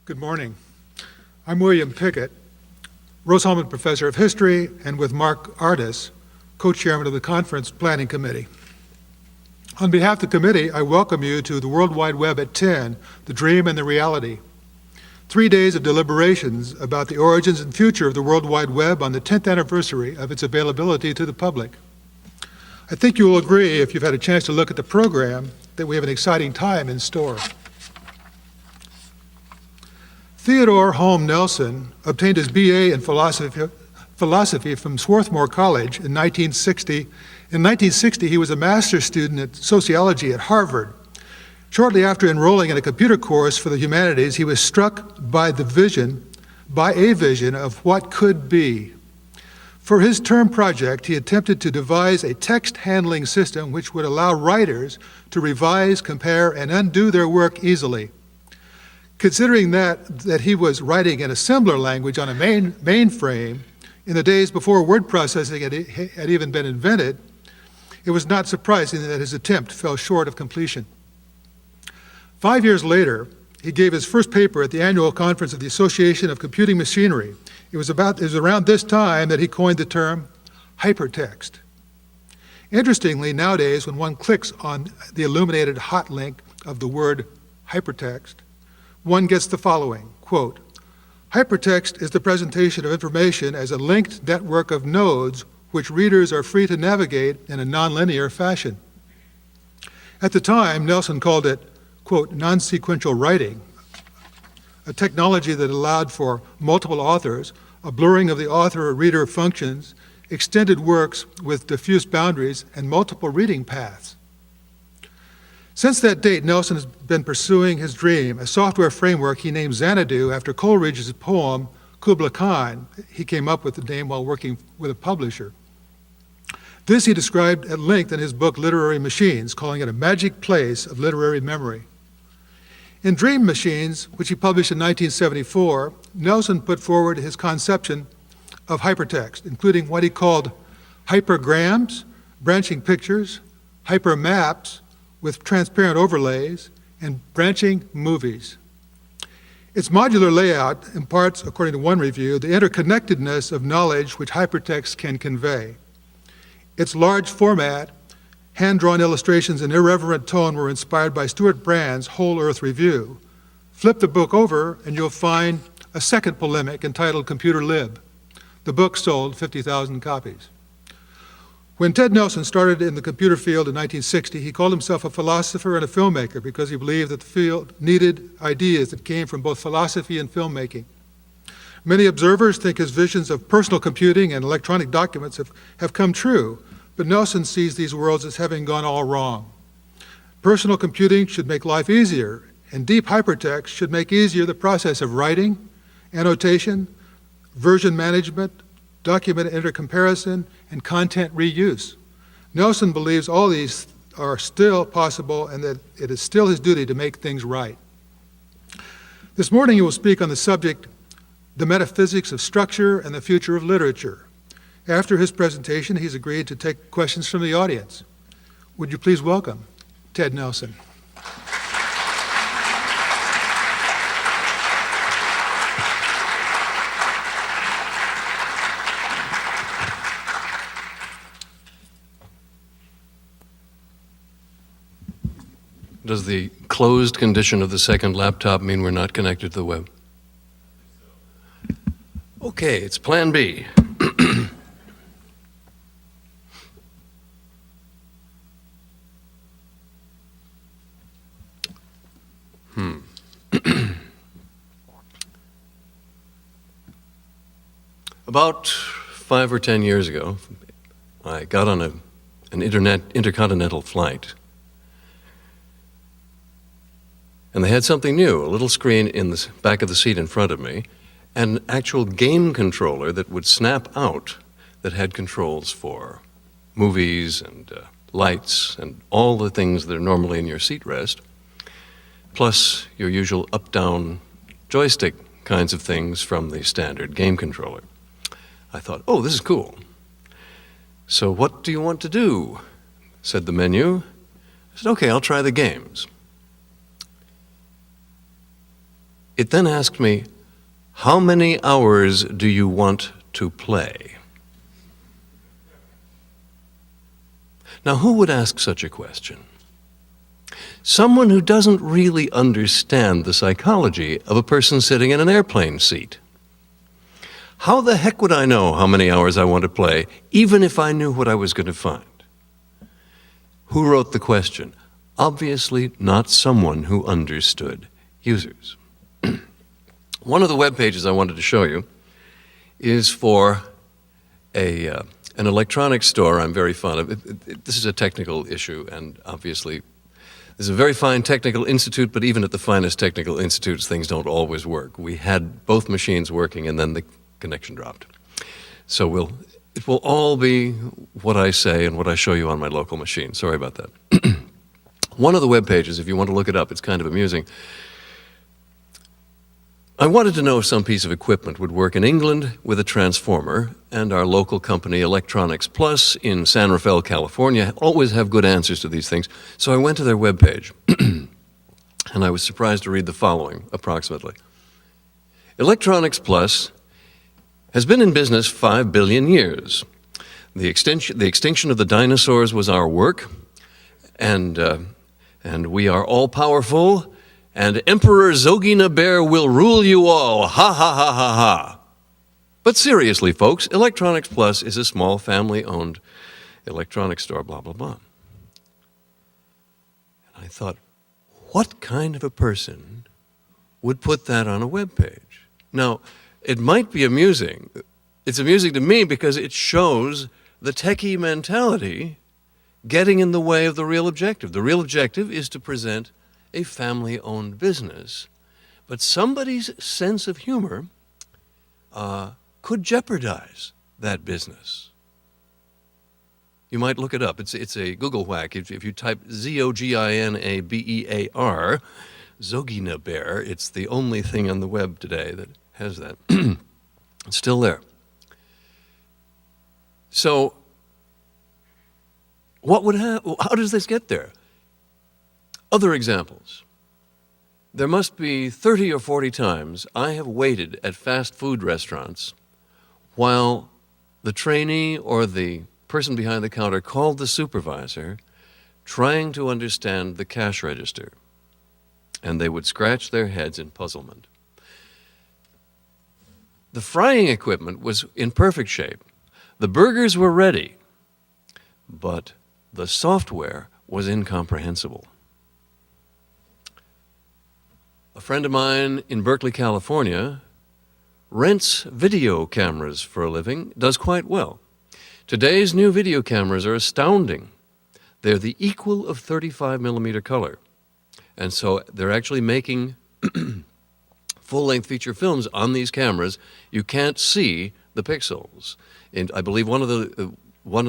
Good morning. I'm William Pickett, Rose-Hulman Professor of History, and with Mark Artis, co-chairman of the Conference Planning Committee. On behalf of the committee, I welcome you to the World Wide Web at 10, The Dream and the Reality. 3 days of deliberations about the origins and future of the World Wide Web on the 10th anniversary of its availability to the public. I think you will agree, if you've had a chance to look at the program, that we have an exciting time in store. Theodore Holm Nelson obtained his BA in philosophy from Swarthmore College in 1960. In 1960, he was a master's student at sociology at Harvard. Shortly after enrolling in a computer course for the humanities, he was struck by a vision of what could be. For his term project, he attempted to devise a text handling system which would allow writers to revise, compare, and undo their work easily. Considering that he was writing in assembler language on a mainframe in the days before word processing had even been invented, it was not surprising that his attempt fell short of completion. 5 years later, he gave his first paper at the annual conference of the Association of Computing Machinery. It was around this time that he coined the term hypertext. Interestingly, nowadays, when one clicks on the illuminated hot link of the word hypertext, one gets the following, quote, "Hypertext is the presentation of information as a linked network of nodes which readers are free to navigate in a nonlinear fashion." At the time, Nelson called it, quote, "non-sequential writing," a technology that allowed for multiple authors, a blurring of the author-reader functions, extended works with diffuse boundaries, and multiple reading paths. Since that date, Nelson has been pursuing his dream, a software framework he named Xanadu after Coleridge's poem, Kubla Khan. He came up with the name while working with a publisher. This he described at length in his book, Literary Machines, calling it a magic place of literary memory. In Dream Machines, which he published in 1974, Nelson put forward his conception of hypertext, including what he called hypergrams, branching pictures, hypermaps, with transparent overlays, and branching movies. Its modular layout imparts, according to one review, the interconnectedness of knowledge which hypertext can convey. Its large format, hand-drawn illustrations, and irreverent tone were inspired by Stuart Brand's Whole Earth Review. Flip the book over, and you'll find a second polemic entitled Computer Lib. The book sold 50,000 copies. When Ted Nelson started in the computer field in 1960, he called himself a philosopher and a filmmaker because he believed that the field needed ideas that came from both philosophy and filmmaking. Many observers think his visions of personal computing and electronic documents have come true, but Nelson sees these worlds as having gone all wrong. Personal computing should make life easier, and deep hypertext should make easier the process of writing, annotation, version management, document intercomparison, and content reuse. Nelson believes all these are still possible and that it is still his duty to make things right. This morning he will speak on the subject, the metaphysics of structure and the future of literature. After his presentation, he's agreed to take questions from the audience. Would you please welcome Ted Nelson. Does the closed condition of the second laptop mean we're not connected to the web? Okay, it's plan B. About 5 or 10 years ago, I got on an intercontinental flight. And they had something new, a little screen in the back of the seat in front of me, and an actual game controller that would snap out that had controls for movies and lights and all the things that are normally in your seat rest, plus your usual up-down joystick kinds of things from the standard game controller. I thought, oh, this is cool. So what do you want to do? Said the menu. I, I said, okay, I'll try the games. It then asked me, how many hours do you want to play? Now, who would ask such a question? Someone who doesn't really understand the psychology of a person sitting in an airplane seat. How the heck would I know how many hours I want to play, even if I knew what I was going to find? Who wrote the question? Obviously not someone who understood users. One of the web pages I wanted to show you is for an electronics store I'm very fond of. This is a technical issue, and obviously there's a very fine technical institute, but even at the finest technical institutes, things don't always work. We had both machines working, and then the connection dropped. So it will all be what I say and what I show you on my local machine. Sorry about that. One of the web pages, if you want to look it up, it's kind of amusing. I wanted to know if some piece of equipment would work in England with a transformer, and our local company, Electronics Plus, in San Rafael, California, always have good answers to these things. So I went to their webpage, and I was surprised to read the following, approximately. Electronics Plus has been in business 5 billion years. The extinction of the dinosaurs was our work, and we are all-powerful, and Emperor Zogina Bear will rule you all. Ha ha ha ha ha. But seriously, folks, Electronics Plus is a small family-owned electronics store, blah, blah, blah. And I thought, what kind of a person would put that on a web page? Now, it might be amusing. It's amusing to me because it shows the techie mentality getting in the way of the real objective. The real objective is to present a family-owned business, but somebody's sense of humor could jeopardize that business. You might look it up. It's a Google whack. If you type Zoginabear, Zogina Bear, it's the only thing on the web today that has that. It's still there. So, how does this get there? Other examples. There must be 30 or 40 times I have waited at fast food restaurants while the trainee or the person behind the counter called the supervisor trying to understand the cash register, and they would scratch their heads in puzzlement. The frying equipment was in perfect shape. The burgers were ready, but the software was incomprehensible. A friend of mine in Berkeley, California, rents video cameras for a living, does quite well. Today's new video cameras are astounding. They're the equal of 35 millimeter color. And so they're actually making full-length feature films on these cameras. You can't see the pixels. And I believe one of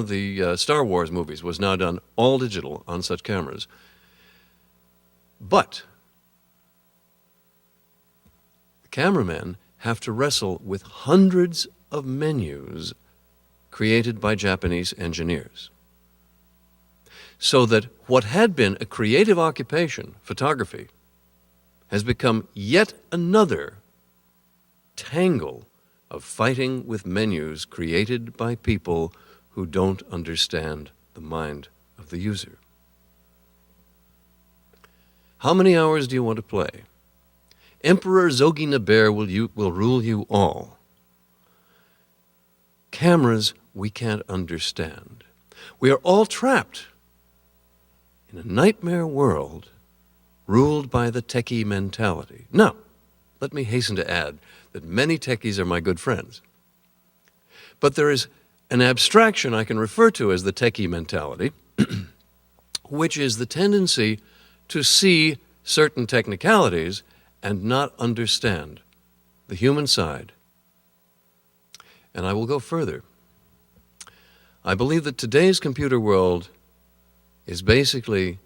the Star Wars movies was now done all digital on such cameras. But cameramen have to wrestle with hundreds of menus created by Japanese engineers. So that what had been a creative occupation, photography, has become yet another tangle of fighting with menus created by people who don't understand the mind of the user. How many hours do you want to play? Emperor Zogina Bear will rule you all. Cameras we can't understand. We are all trapped in a nightmare world ruled by the techie mentality. Now, let me hasten to add that many techies are my good friends. But there is an abstraction I can refer to as the techie mentality, which is the tendency to see certain technicalities and not understand the human side. And I will go further. I believe that today's computer world is based on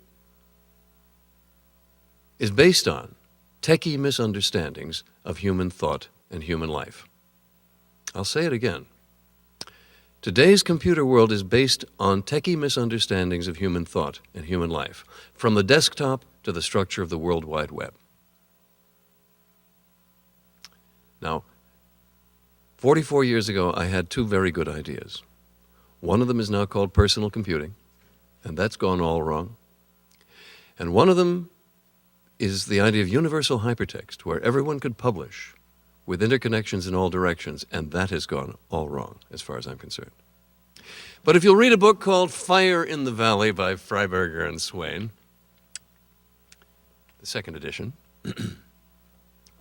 techie misunderstandings of human thought and human life. I'll say it again. Today's computer world is based on techie misunderstandings of human thought and human life, from the desktop to the structure of the World Wide Web. Now, 44 years ago, I had two very good ideas. One of them is now called personal computing, and that's gone all wrong. And one of them is the idea of universal hypertext, where everyone could publish with interconnections in all directions, and that has gone all wrong, as far as I'm concerned. But if you'll read a book called Fire in the Valley by Freiberger and Swain, the second edition,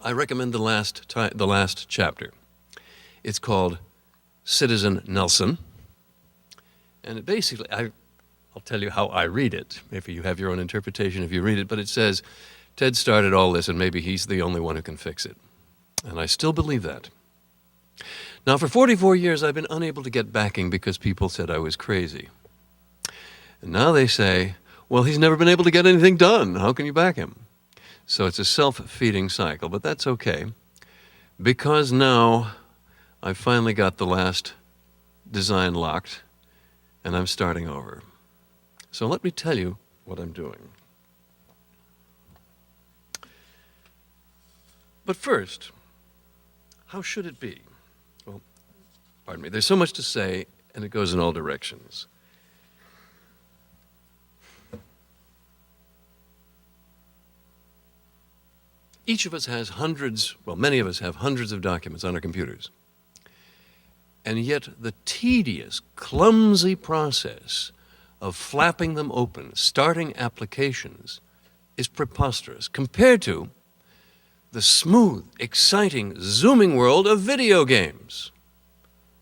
I recommend the last chapter. It's called Citizen Nelson, and it basically, I'll tell you how I read it. Maybe you have your own interpretation if you read it, but it says, Ted started all this, and maybe he's the only one who can fix it. And I still believe that. Now, for 44 years, I've been unable to get backing because people said I was crazy. And now they say, well, he's never been able to get anything done. How can you back him? So it's a self-feeding cycle, but that's okay, because now I've finally got the last design locked, and I'm starting over. So let me tell you what I'm doing. But first, how should it be? Well, pardon me, there's so much to say, and it goes in all directions. Each of us has many of us have hundreds of documents on our computers. And yet the tedious, clumsy process of flapping them open, starting applications, is preposterous compared to the smooth, exciting, zooming world of video games.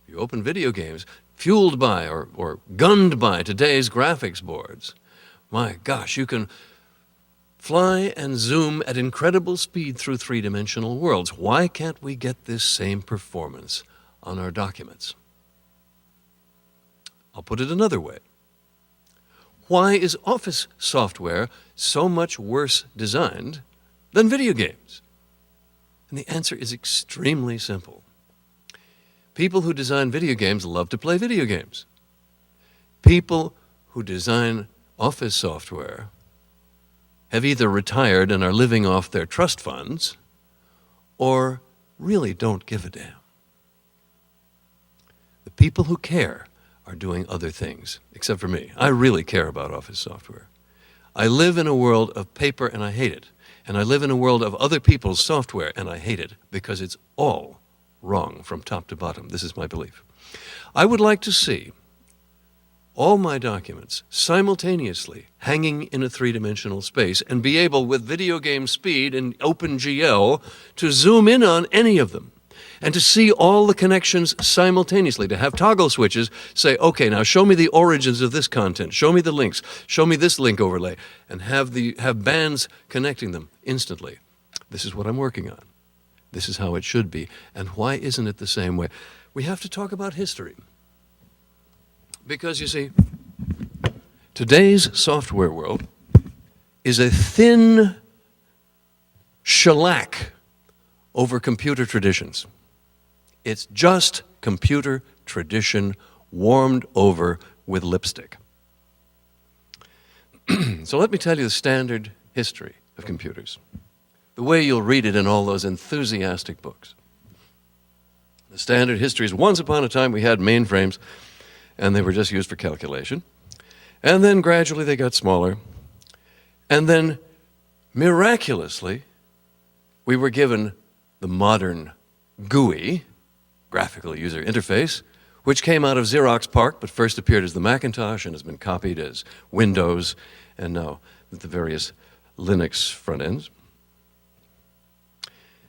You open video games fueled by or gunned by today's graphics boards. My gosh, you can fly and zoom at incredible speed through three-dimensional worlds. Why can't we get this same performance on our documents? I'll put it another way. Why is Office software so much worse designed than video games? And the answer is extremely simple. People who design video games love to play video games. People who design Office software have either retired and are living off their trust funds, or really don't give a damn. The people who care are doing other things, except for me. I really care about Office software. I live in a world of paper and I hate it. And I live in a world of other people's software and I hate it because it's all wrong from top to bottom. This is my belief. I would like to see all my documents simultaneously hanging in a three-dimensional space and be able, with video game speed and OpenGL, to zoom in on any of them and to see all the connections simultaneously, to have toggle switches, say, okay, now show me the origins of this content, show me the links, show me this link overlay, and have bands connecting them instantly. This is what I'm working on. This is how it should be. And why isn't it the same way? We have to talk about history. Because, you see, today's software world is a thin shellac over computer traditions. It's just computer tradition warmed over with lipstick. So let me tell you the standard history of computers, the way you'll read it in all those enthusiastic books. The standard history is, once upon a time we had mainframes, and they were just used for calculation. And then gradually they got smaller. And then miraculously, we were given the modern GUI, graphical user interface, which came out of Xerox PARC, but first appeared as the Macintosh and has been copied as Windows, and now the various Linux front ends.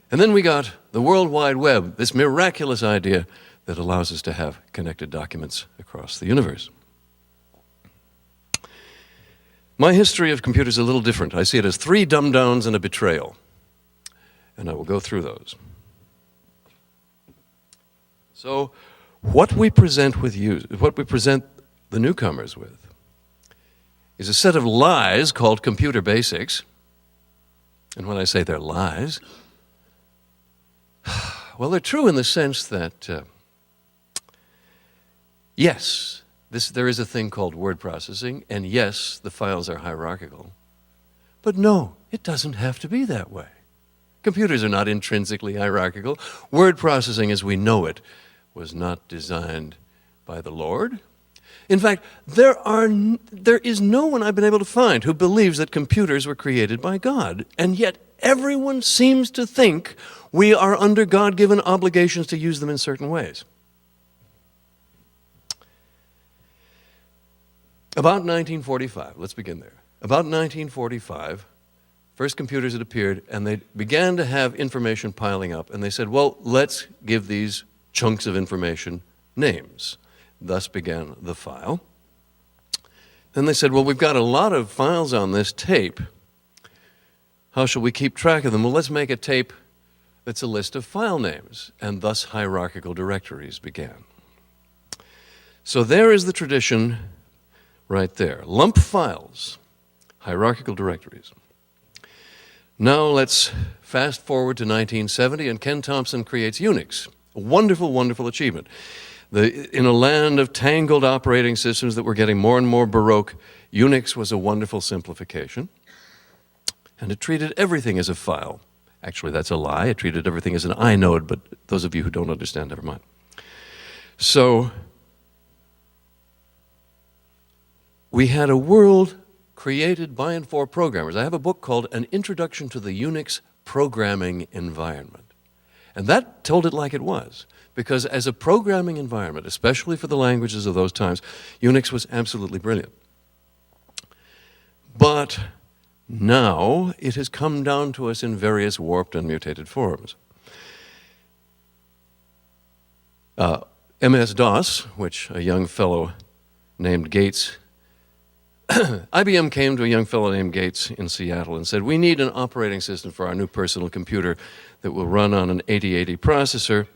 And then we got the World Wide Web, this miraculous idea that allows us to have connected documents across the universe. My history of computers is a little different. I see it as 3 dumb-downs and a betrayal, and I will go through those. So, what we present the newcomers with, is a set of lies called computer basics. And when I say they're lies, well, they're true in the sense that yes, there is a thing called word processing, and yes, the files are hierarchical. But no, it doesn't have to be that way. Computers are not intrinsically hierarchical. Word processing as we know it was not designed by the Lord. In fact, there is no one I've been able to find who believes that computers were created by God, and yet everyone seems to think we are under God-given obligations to use them in certain ways. About 1945, let's begin there. About 1945, first computers had appeared, and they began to have information piling up, and they said, well, let's give these chunks of information names. Thus began the file. Then they said, well, we've got a lot of files on this tape. How shall we keep track of them? Well, let's make a tape that's a list of file names, and thus hierarchical directories began. So there is the tradition right there. Lump files, hierarchical directories. Now let's fast forward to 1970, and Ken Thompson creates Unix. A wonderful, wonderful achievement. In a land of tangled operating systems that were getting more and more baroque, Unix was a wonderful simplification. And it treated everything as a file. Actually, that's a lie. It treated everything as an inode, but those of you who don't understand, never mind. So we had a world created by and for programmers. I have a book called An Introduction to the Unix Programming Environment. And that told it like it was. Because as a programming environment, especially for the languages of those times, Unix was absolutely brilliant. But now it has come down to us in various warped and mutated forms. MS-DOS, which a young fellow named Gates, IBM came to a young fellow named Gates in Seattle and said, we need an operating system for our new personal computer that will run on an 8080 processor.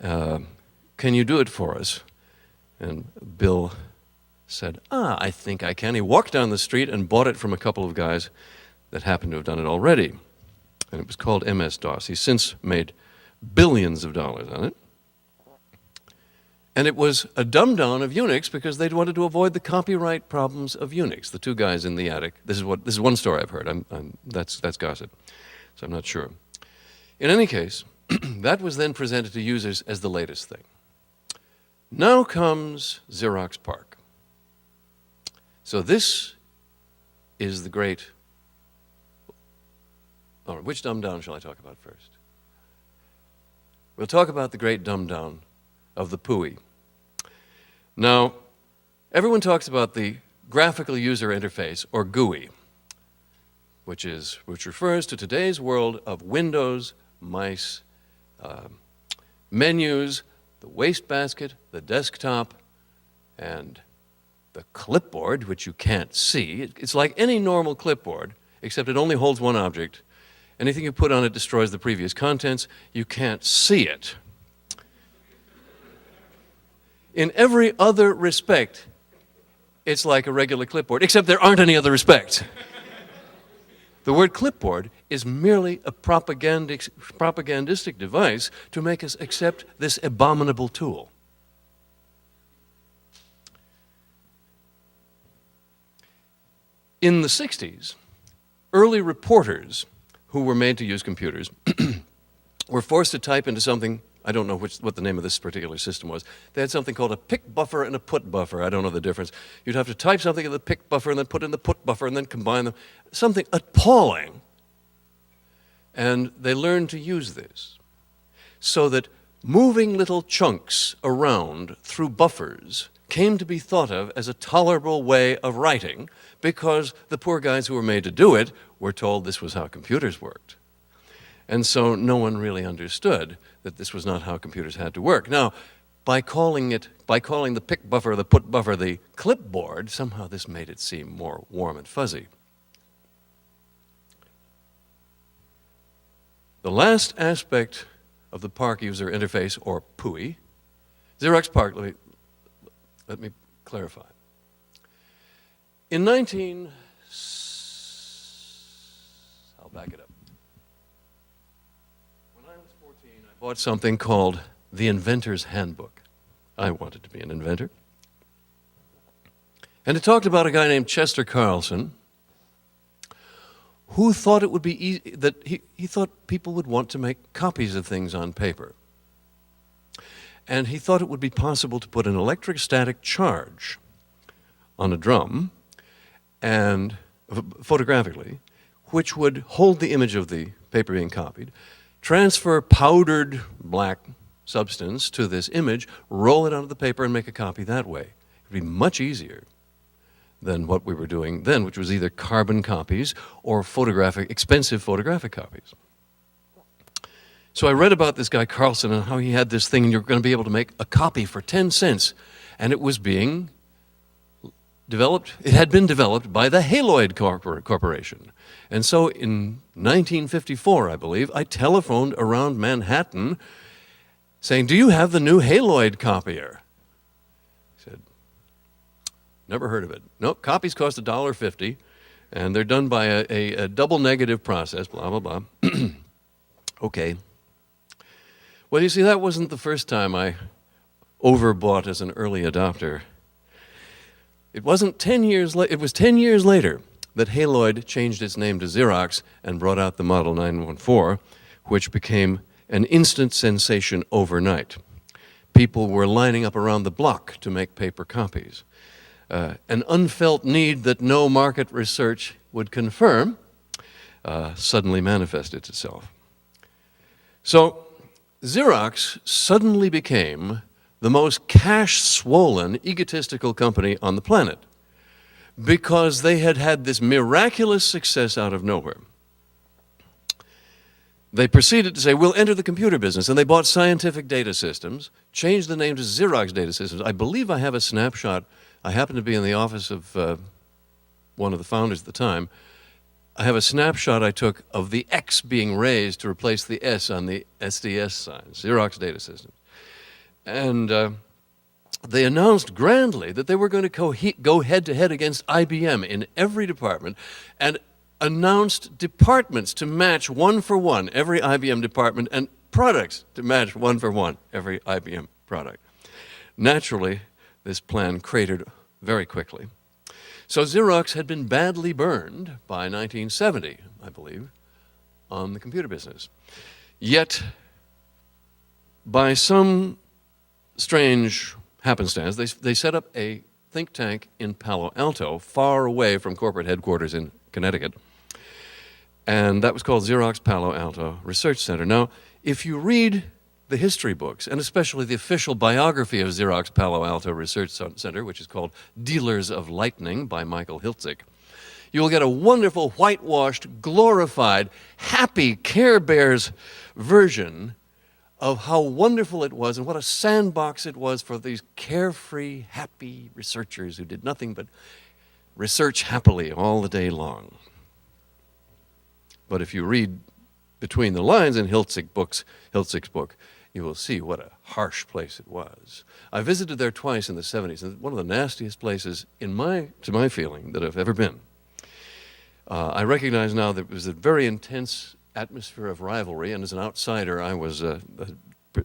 Can you do it for us? And Bill said, I think I can. He walked down the street and bought it from a couple of guys that happened to have done it already. And it was called MS-DOS. He's since made billions of dollars on it. And it was a dumbed-down of Unix because they'd wanted to avoid the copyright problems of Unix. The two guys in the attic. This is one story I've heard. That's gossip, so I'm not sure. In any case, that was then presented to users as the latest thing. Now comes Xerox PARC. So this is the great. All right, which dumb-down shall I talk about first? We'll talk about the great dumb-down of the PUI. Now, everyone talks about the graphical user interface, or GUI, which refers to today's world of windows, mice, menus, the wastebasket, the desktop, and the clipboard, which you can't see. It's like any normal clipboard, except it only holds one object. Anything you put on it destroys the previous contents. You can't see it. In every other respect, it's like a regular clipboard, except there aren't any other respects. The word clipboard is merely a propagandistic device to make us accept this abominable tool. In the 60s, early reporters who were made to use computers were forced to type into something. I don't know what the name of this particular system was. They had something called a pick buffer and a put buffer. I don't know the difference. You'd have to type something in the pick buffer and then put in the put buffer and then combine them. Something appalling. And they learned to use this so that moving little chunks around through buffers came to be thought of as a tolerable way of writing because the poor guys who were made to do it were told this was how computers worked. And so no one really understood that this was not how computers had to work. Now, by calling the pick buffer, the put buffer, the clipboard, somehow this made it seem more warm and fuzzy. The last aspect of the PARC user interface, or PUI, Xerox PARC, let me clarify. I'll back it up. When I was 14, I bought something called The Inventor's Handbook. I wanted to be an inventor. And it talked about a guy named Chester Carlson who thought it would be easy, that he thought people would want to make copies of things on paper. And he thought it would be possible to put an electrostatic charge on a drum, and photographically, which would hold the image of the paper being copied, transfer powdered black substance to this image, roll it onto the paper, and make a copy that way. It would be much easier than what we were doing then, which was either carbon copies or expensive photographic copies. So I read about this guy Carlson and how he had this thing, and you're going to be able to make a copy for 10 cents. And it was being developed, it had been developed by the Haloid Corporation. And so in 1954, I believe, I telephoned around Manhattan saying, "Do you have the new Haloid copier?" He said, "Never heard of it." Nope, copies cost $1.50, and they're done by a double negative process, blah, blah, blah. Okay. Well, you see, that wasn't the first time I overbought as an early adopter. It was 10 years later that Haloid changed its name to Xerox and brought out the Model 914, which became an instant sensation overnight. People were lining up around the block to make paper copies. An unfelt need that no market research would confirm suddenly manifested itself. So Xerox suddenly became the most cash-swollen, egotistical company on the planet because they had had this miraculous success out of nowhere. They proceeded to say, "We'll enter the computer business," and they bought Scientific Data Systems, changed the name to Xerox Data Systems. I believe I have a snapshot. I happen to be in the office of one of the founders at the time. I have a snapshot I took of the X being raised to replace the S on the SDS sign, Xerox Data Systems. And they announced grandly that they were going to go head-to-head against IBM in every department, and announced departments to match one-for-one every IBM department, and products to match one-for-one every IBM product. Naturally, this plan cratered very quickly. So Xerox had been badly burned by 1970, I believe, on the computer business. Yet, by some strange happenstance, they set up a think tank in Palo Alto, far away from corporate headquarters in Connecticut. And that was called Xerox Palo Alto Research Center. Now, if you read the history books, and especially the official biography of Xerox Palo Alto Research Center, which is called Dealers of Lightning by Michael Hiltzik, you will get a wonderful, whitewashed, glorified, happy Care Bears version of how wonderful it was and what a sandbox it was for these carefree, happy researchers who did nothing but research happily all the day long. But if you read between the lines in Hiltzik's book, you will see what a harsh place it was. I visited there twice in the 70s, and one of the nastiest places, to my feeling, that I've ever been. I recognize now that it was a very intense atmosphere of rivalry, and as an outsider, I was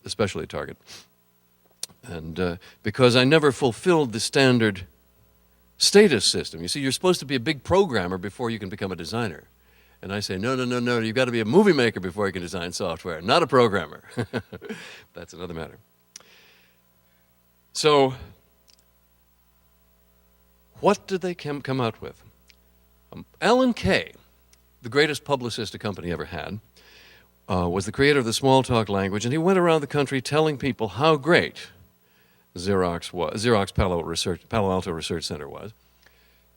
especially a target. And because I never fulfilled the standard status system. You see, you're supposed to be a big programmer before you can become a designer. And I say, no, you've got to be a movie maker before you can design software, not a programmer. That's another matter. So, what did they come out with? Alan Kay, the greatest publicist a company ever had, was the creator of the Smalltalk language, and he went around the country telling people how great Xerox Palo Alto Research Center was.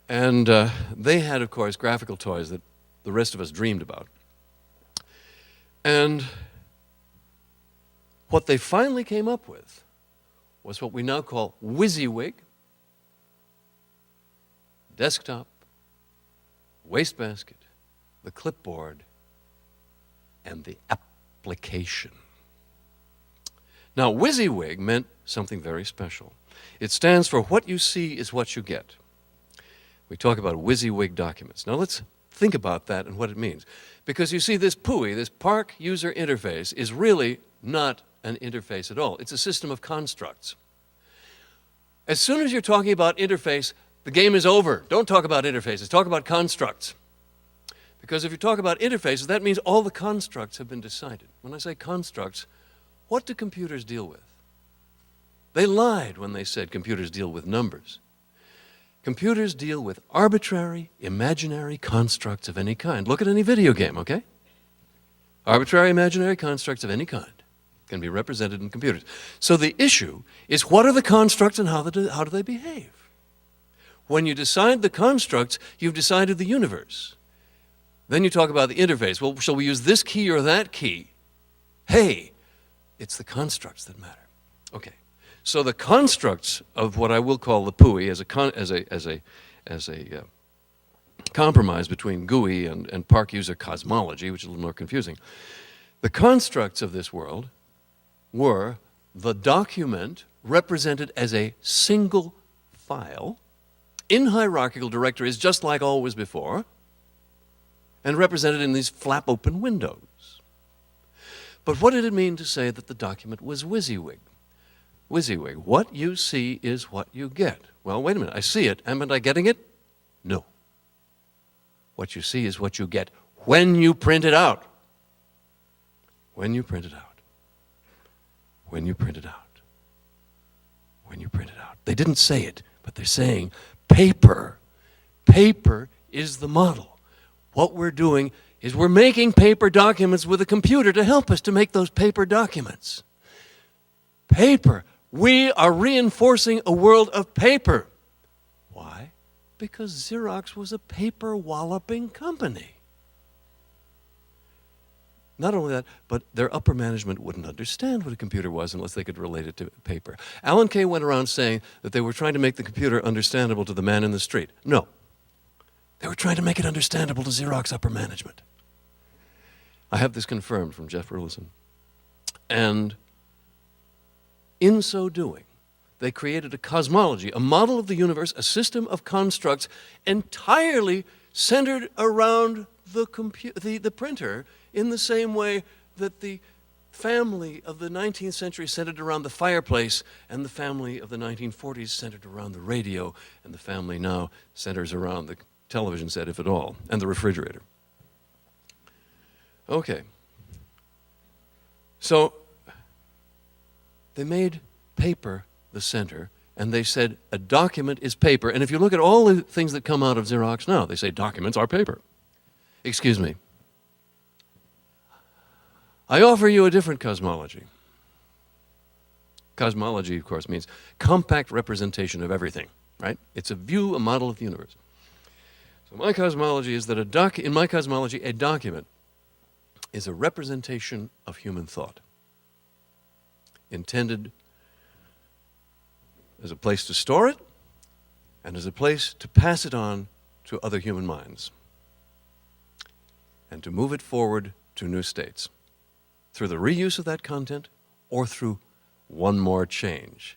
And they had, of course, graphical toys that the rest of us dreamed about. And what they finally came up with was what we now call WYSIWYG, desktop, wastebasket, the clipboard, and the application. Now, WYSIWYG meant something very special. It stands for what you see is what you get. We talk about WYSIWYG documents. Now, let's think about that and what it means. Because you see, this PUI, this PARC user interface, is really not an interface at all. It's a system of constructs. As soon as you're talking about interface, the game is over. Don't talk about interfaces. Talk about constructs. Because if you talk about interfaces, that means all the constructs have been decided. When I say constructs, what do computers deal with? They lied when they said computers deal with numbers. Computers deal with arbitrary, imaginary constructs of any kind. Look at any video game, okay? Arbitrary, imaginary constructs of any kind can be represented in computers. So the issue is, what are the constructs and how do they behave? When you decide the constructs, you've decided the universe. Then you talk about the interface. Well, shall we use this key or that key? Hey, it's the constructs that matter. Okay. So the constructs of what I will call the PUI as a compromise between GUI and PARC user cosmology, which is a little more confusing. The constructs of this world were the document represented as a single file in hierarchical directories, just like always before, and represented in these flap-open windows. But what did it mean to say that the document was WYSIWYG? WYSIWYG, what you see is what you get. Well, wait a minute, I see it, am I getting it? No. What you see is what you get when you print it out. When you print it out. When you print it out. When you print it out. They didn't say it, but they're saying paper. Paper is the model. What we're doing is we're making paper documents with a computer to help us to make those paper documents. Paper. We are reinforcing a world of paper. Why? Because Xerox was a paper-walloping company. Not only that, but their upper management wouldn't understand what a computer was unless they could relate it to paper. Alan Kay went around saying that they were trying to make the computer understandable to the man in the street. No. They were trying to make it understandable to Xerox upper management. I have this confirmed from Jeff Rulison. And in so doing, they created a cosmology, a model of the universe, a system of constructs entirely centered around the printer, in the same way that the family of the 19th century centered around the fireplace, and the family of the 1940s centered around the radio, and the family now centers around the television set, if at all, and the refrigerator. Okay. So they made paper the center, and they said a document is paper. And if you look at all the things that come out of Xerox now, they say documents are paper. Excuse me. I offer you a different cosmology. Cosmology, of course, means compact representation of everything, right? It's a view, a model of the universe. So my cosmology is that in my cosmology, a document is a representation of human thought, intended as a place to store it and as a place to pass it on to other human minds and to move it forward to new states through the reuse of that content or through one more change.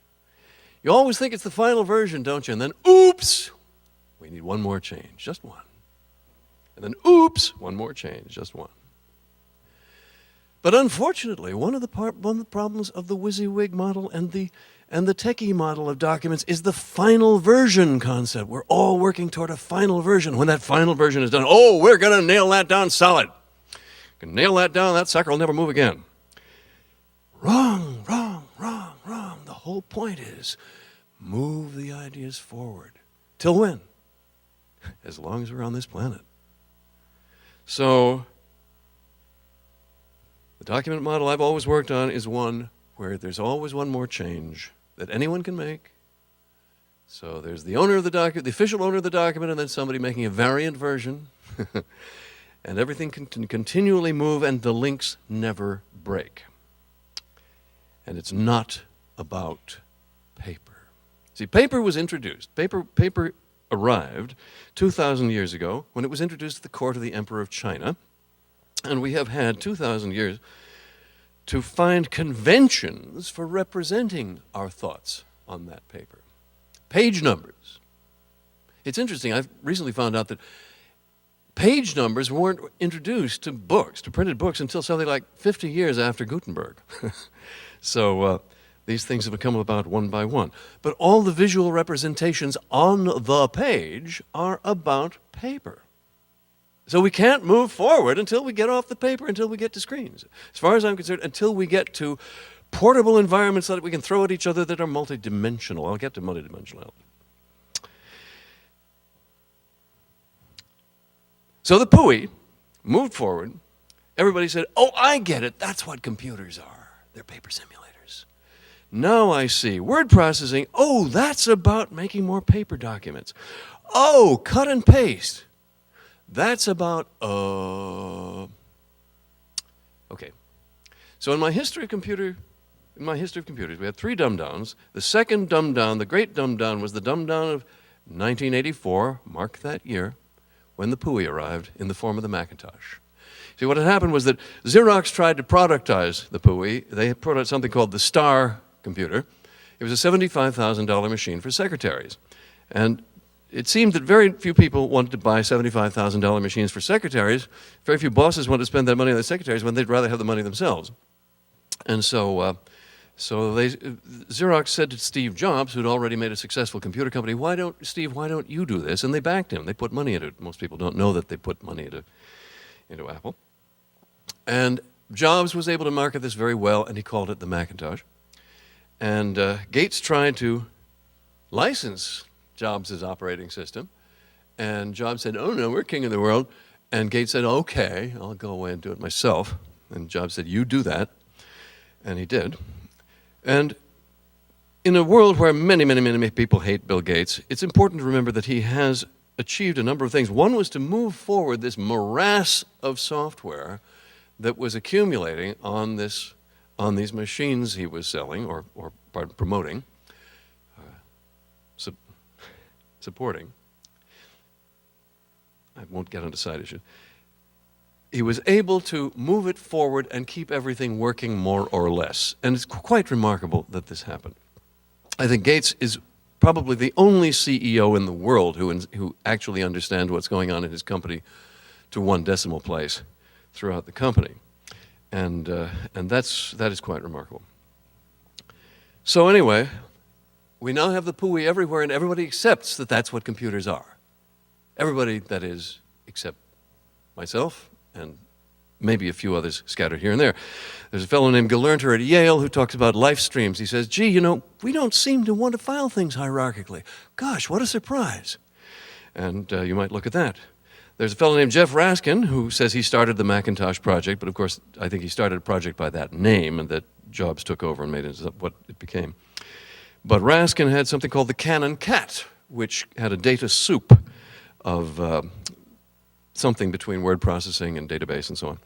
You always think it's the final version, don't you? And then, oops, we need one more change, just one. And then, oops, one more change, just one. But unfortunately, one of the problems of the WYSIWYG model and the techie model of documents is the final version concept. We're all working toward a final version. When that final version is done, oh, we're going to nail that down solid. Can nail that down, that sucker will never move again. Wrong, wrong, wrong, wrong. The whole point is move the ideas forward. Till when? As long as we're on this planet. So the document model I've always worked on is one where there's always one more change that anyone can make. So there's the owner of the document, the official owner of the document, and then somebody making a variant version. And everything can continually move, and the links never break. And it's not about paper. See, paper was introduced. Paper arrived 2,000 years ago when it was introduced to the court of the Emperor of China. And we have had 2,000 years to find conventions for representing our thoughts on that paper. Page numbers. It's interesting, I've recently found out that page numbers weren't introduced to books, to printed books, until something like 50 years after Gutenberg. So these things have come about one by one. But all the visual representations on the page are about paper. So we can't move forward until we get off the paper, until we get to screens. As far as I'm concerned, until we get to portable environments that we can throw at each other that are multidimensional. I'll get to multidimensionality. So the PUI moved forward. Everybody said, oh, I get it. That's what computers are. They're paper simulators. Now I see. Word processing, oh, that's about making more paper documents. Oh, cut and paste. That's about, okay. So in my history of computers, we had 3 dumb-downs. The second dumb-down, the great dumb-down, was the dumb-down of 1984, mark that year, when the PUI arrived in the form of the Macintosh. See, what had happened was that Xerox tried to productize the PUI. They put out something called the Star computer. It was a $75,000 machine for secretaries. And it seemed that very few people wanted to buy $75,000 machines for secretaries. Very few bosses wanted to spend that money on their secretaries when they'd rather have the money themselves. And so Xerox said to Steve Jobs, who'd already made a successful computer company, why don't you do this? And they backed him. They put money into it. Most people don't know that they put money into Apple. And Jobs was able to market this very well, and he called it the Macintosh. And Gates tried to license Jobs' operating system. And Jobs said, oh, no, we're king of the world. And Gates said, okay, I'll go away and do it myself. And Jobs said, you do that. And he did. And in a world where many, many, many people hate Bill Gates, it's important to remember that he has achieved a number of things. One was to move forward this morass of software that was accumulating on these machines he was selling or promoting, supporting. I won't get onto side issues. He was able to move it forward and keep everything working more or less. And it's quite remarkable that this happened. I think Gates is probably the only CEO in the world who actually understands what's going on in his company to one decimal place throughout the company. And that is quite remarkable. So anyway, we now have the PUI everywhere, and everybody accepts that that's what computers are. Everybody, that is, except myself and maybe a few others scattered here and there. There's a fellow named Gelernter at Yale who talks about life streams. He says, gee, you know, we don't seem to want to file things hierarchically. Gosh, what a surprise. And you might look at that. There's a fellow named Jeff Raskin who says he started the Macintosh project, but of course I think he started a project by that name and that Jobs took over and made it what it became. But Raskin had something called the Canon Cat, which had a data soup of something between word processing and database and so on.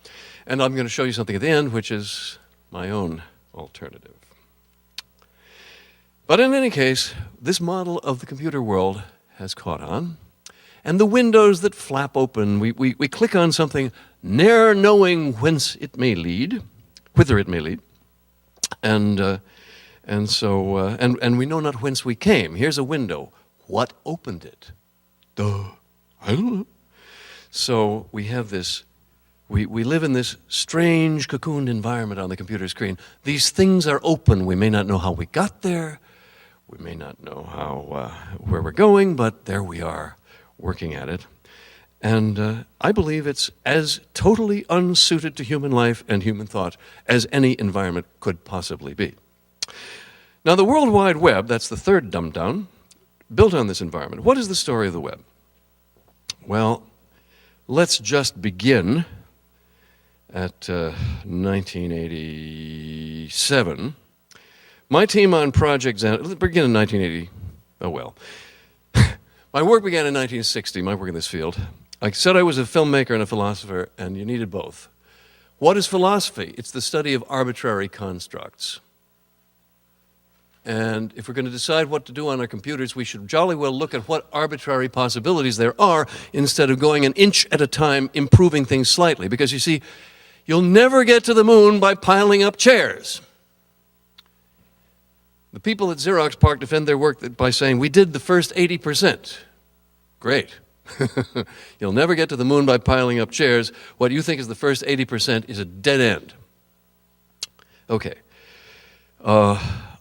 And I'm going to show you something at the end, which is my own alternative. But in any case, this model of the computer world has caught on. And the windows that flap open, we click on something, ne'er knowing whence it may lead, whither it may lead. And we know not whence we came. Here's a window. What opened it? Duh. I don't know. So we have this, we live in this strange cocooned environment on the computer screen. These things are open. We may not know how we got there. We may not know where we're going, but there we are working at it. And I believe it's as totally unsuited to human life and human thought as any environment could possibly be. Now, the World Wide Web, that's the third dumb-down, built on this environment. What is the story of the web? Well, let's just begin at 1987. My team on Project Xanadu, let's begin in 1980. Oh, well. My work began in 1960, my work in this field. I said I was a filmmaker and a philosopher, and you needed both. What is philosophy? It's the study of arbitrary constructs. And if we're going to decide what to do on our computers, we should jolly well look at what arbitrary possibilities there are instead of going an inch at a time, improving things slightly. Because you see, you'll never get to the moon by piling up chairs. The people at Xerox PARC defend their work by saying, we did the first 80%. Great. You'll never get to the moon by piling up chairs. What you think is the first 80% is a dead end. Okay.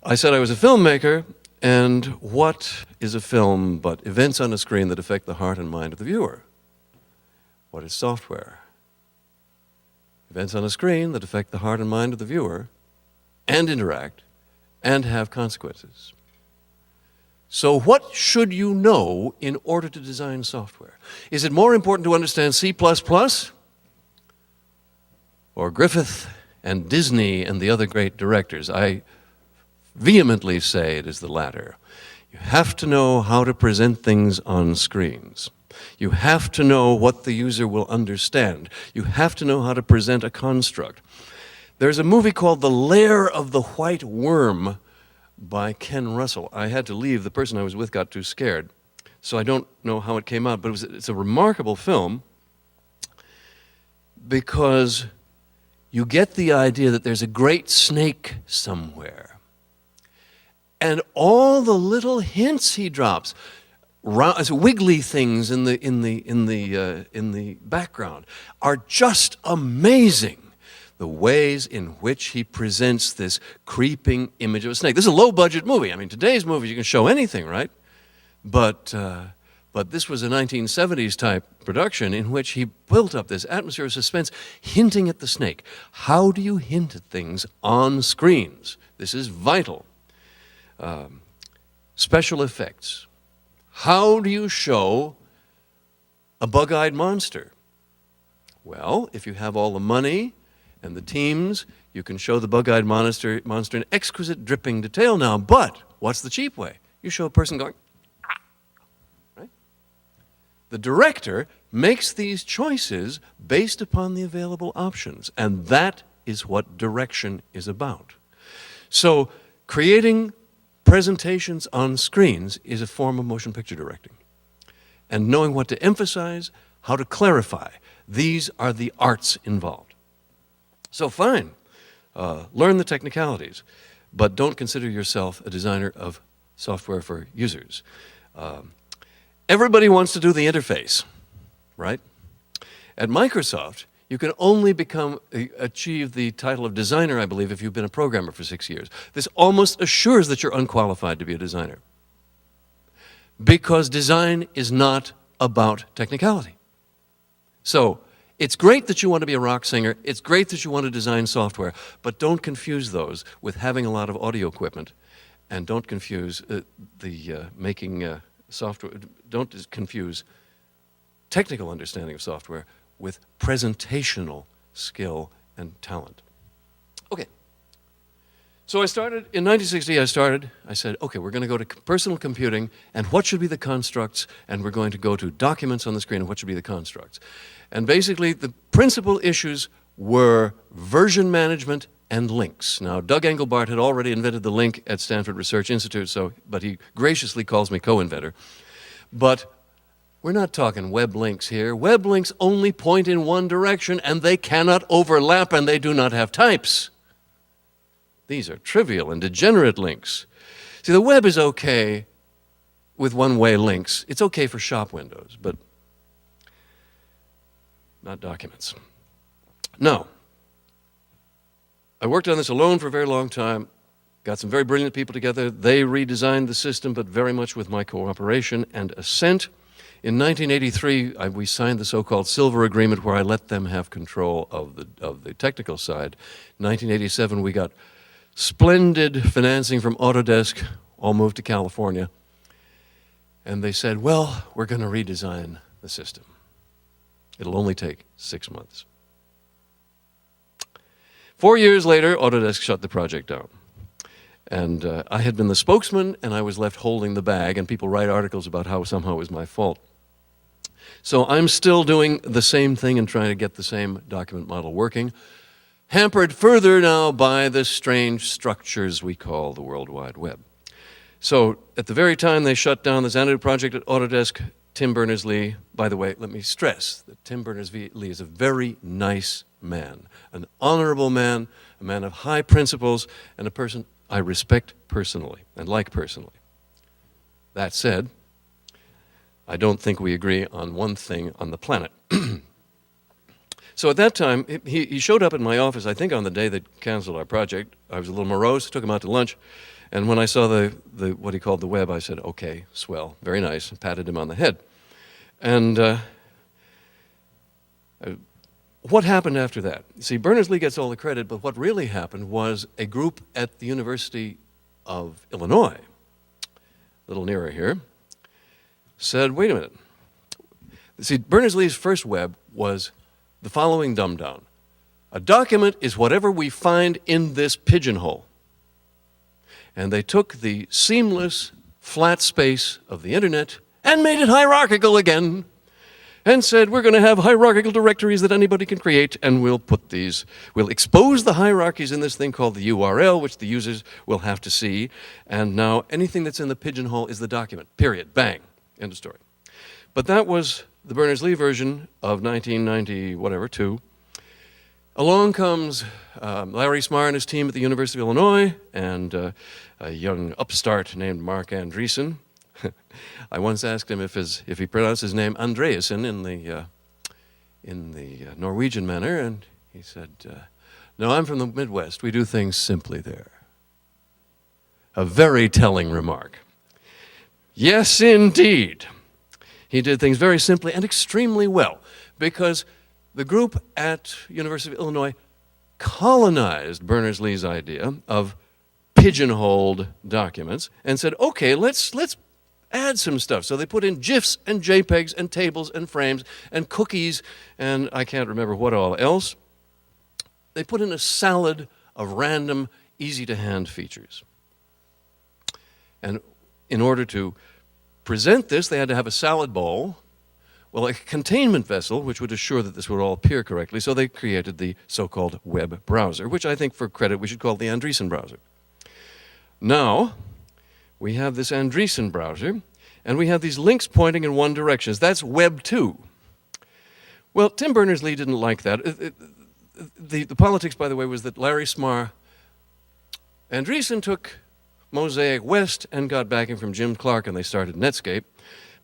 I said I was a filmmaker, and what is a film but events on a screen that affect the heart and mind of the viewer? What is software? Events on a screen that affect the heart and mind of the viewer and interact and have consequences. So what should you know in order to design software? Is it more important to understand C++ or Griffith and Disney and the other great directors? I vehemently say it is the latter. You have to know how to present things on screens. You have to know what the user will understand. You have to know how to present a construct. There's a movie called The Lair of the White Worm by Ken Russell. I had to leave. The person I was with got too scared. So I don't know how it came out, but it's a remarkable film because you get the idea that there's a great snake somewhere. And all the little hints he drops, wiggly things in the background, are just amazing. The ways in which he presents this creeping image of a snake. This is a low-budget movie. I mean, today's movies, you can show anything, right? But this was a 1970s type production in which he built up this atmosphere of suspense, hinting at the snake. How do you hint at things on screens? This is vital. Special effects. How do you show a bug-eyed monster? Well, if you have all the money and the teams, you can show the bug-eyed monster in exquisite dripping detail now. But what's the cheap way? You show a person going, right? The director makes these choices based upon the available options, and that is what direction is about. So creating presentations on screens is a form of motion picture directing. And knowing what to emphasize, how to clarify, these are the arts involved. So fine, learn the technicalities, but don't consider yourself a designer of software for users. Everybody wants to do the interface, right? At Microsoft, you can only achieve the title of designer, I believe, if you've been a programmer for 6 years. This almost assures that you're unqualified to be a designer, because design is not about technicality. So, it's great that you want to be a rock singer. It's great that you want to design software, but don't confuse those with having a lot of audio equipment, and don't confuse making software. Don't confuse technical understanding of software with presentational skill and talent. Okay. So in 1960, I said, okay, we're going to go to personal computing, and what should be the constructs, and we're going to go to documents on the screen, and what should be the constructs. And basically, the principal issues were version management and links. Now, Doug Engelbart had already invented the link at Stanford Research Institute, but he graciously calls me co-inventor. But we're not talking web links here. Web links only point in one direction, and they cannot overlap, and they do not have types. These are trivial and degenerate links. See, the web is okay with one-way links. It's okay for shop windows, but not documents. No. I worked on this alone for a very long time, got some very brilliant people together. They redesigned the system, but very much with my cooperation and assent. In 1983, we signed the so-called Silver Agreement, where I let them have control of the technical side. In 1987, we got splendid financing from Autodesk, all moved to California. And they said, well, we're going to redesign the system. It'll only take 6 months. 4 years later, Autodesk shut the project down. And I had been the spokesman, and I was left holding the bag, and people write articles about how somehow it was my fault. So I'm still doing the same thing and trying to get the same document model working, hampered further now by the strange structures we call the World Wide Web. So at the very time they shut down the Xanadu project at Autodesk, Tim Berners-Lee, by the way, let me stress that Tim Berners-Lee is a very nice man, an honorable man, a man of high principles, and a person I respect personally and like personally. That said, I don't think we agree on one thing on the planet. So at that time, he showed up at my office, I think on the day that canceled our project. I was a little morose, took him out to lunch, and when I saw the what he called the web, I said, okay, swell, very nice, and patted him on the head. And What happened after that? See, Berners-Lee gets all the credit, but what really happened was a group at the University of Illinois, a little nearer here, said, wait a minute. See, Berners-Lee's first web was the following dumb-down. A document is whatever we find in this pigeonhole. And they took the seamless, flat space of the internet and made it hierarchical again, and said, we're going to have hierarchical directories that anybody can create, and we'll expose the hierarchies in this thing called the URL, which the users will have to see, and now anything that's in the pigeonhole is the document, period, bang, end of story. But that was the Berners-Lee version of 1992. Along comes Larry Smarr and his team at the University of Illinois, and a young upstart named Mark Andreessen. I once asked him if he pronounced his name Andreasen in the Norwegian manner, and he said, no, I'm from the Midwest. We do things simply there. A very telling remark. Yes, indeed. He did things very simply and extremely well, because the group at University of Illinois colonized Berners-Lee's idea of pigeonholed documents and said, okay, let's add some stuff. So they put in GIFs and JPEGs and tables and frames and cookies and I can't remember what all else. They put in a salad of random, easy-to-hand features. And in order to present this, they had to have a salad bowl, well, a containment vessel, which would assure that this would all appear correctly. So they created the so-called web browser, which I think for credit we should call the Andreessen browser. Now, we have this Andreessen browser, and we have these links pointing in one direction. That's Web 2. Well, Tim Berners-Lee didn't like that. The politics, by the way, was that Larry Smarr, Andreessen took Mosaic West and got backing from Jim Clark, and they started Netscape.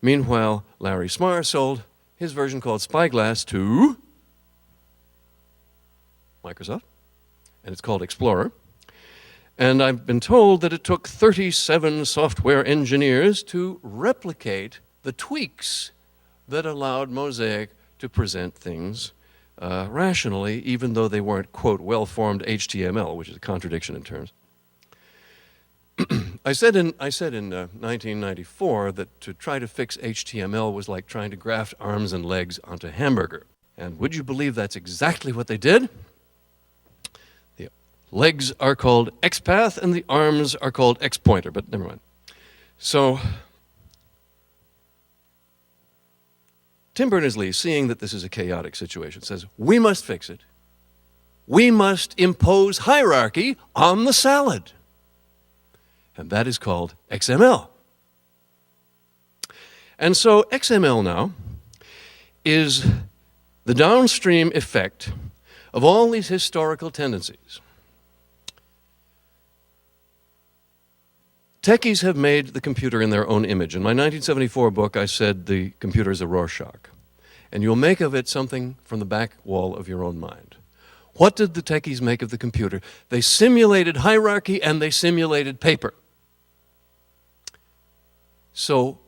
Meanwhile, Larry Smarr sold his version called Spyglass to Microsoft, and it's called Explorer. And I've been told that it took 37 software engineers to replicate the tweaks that allowed Mosaic to present things rationally, even though they weren't, quote, well-formed HTML, which is a contradiction in terms. I said in 1994 that to try to fix HTML was like trying to graft arms and legs onto a hamburger. And would you believe that's exactly what they did? The legs are called XPath and the arms are called XPointer, but never mind. So Tim Berners-Lee, seeing that this is a chaotic situation, says, we must fix it. We must impose hierarchy on the salad. And that is called XML. And so XML now is the downstream effect of all these historical tendencies. Techies have made the computer in their own image. In my 1974 book, I said the computer is a Rorschach. And you'll make of it something from the back wall of your own mind. What did the techies make of the computer? They simulated hierarchy and they simulated paper. So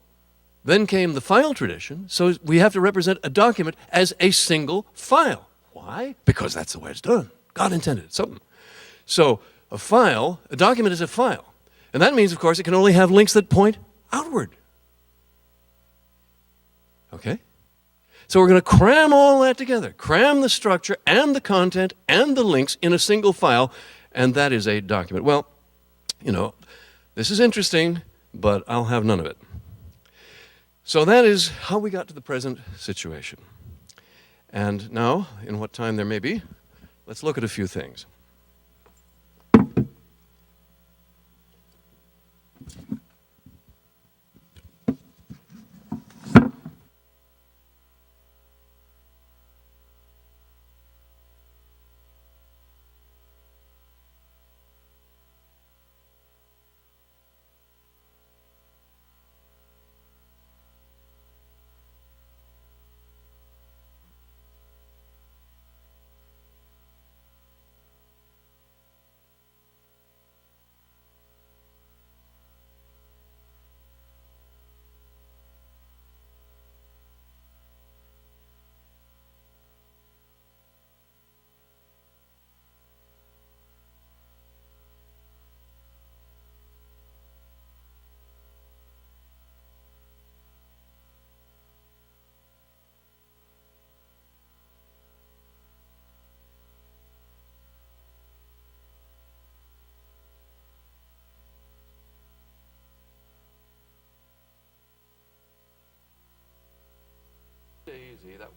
then came the file tradition. So we have to represent a document as a single file. Why? Because that's the way it's done. God intended it, something. So a document is a file. And that means, of course, it can only have links that point outward. Okay? So we're going to cram all that together. Cram the structure and the content and the links in a single file, and that is a document. Well, you know, this is interesting, but I'll have none of it. So that is how we got to the present situation. And now, in what time there may be, let's look at a few things.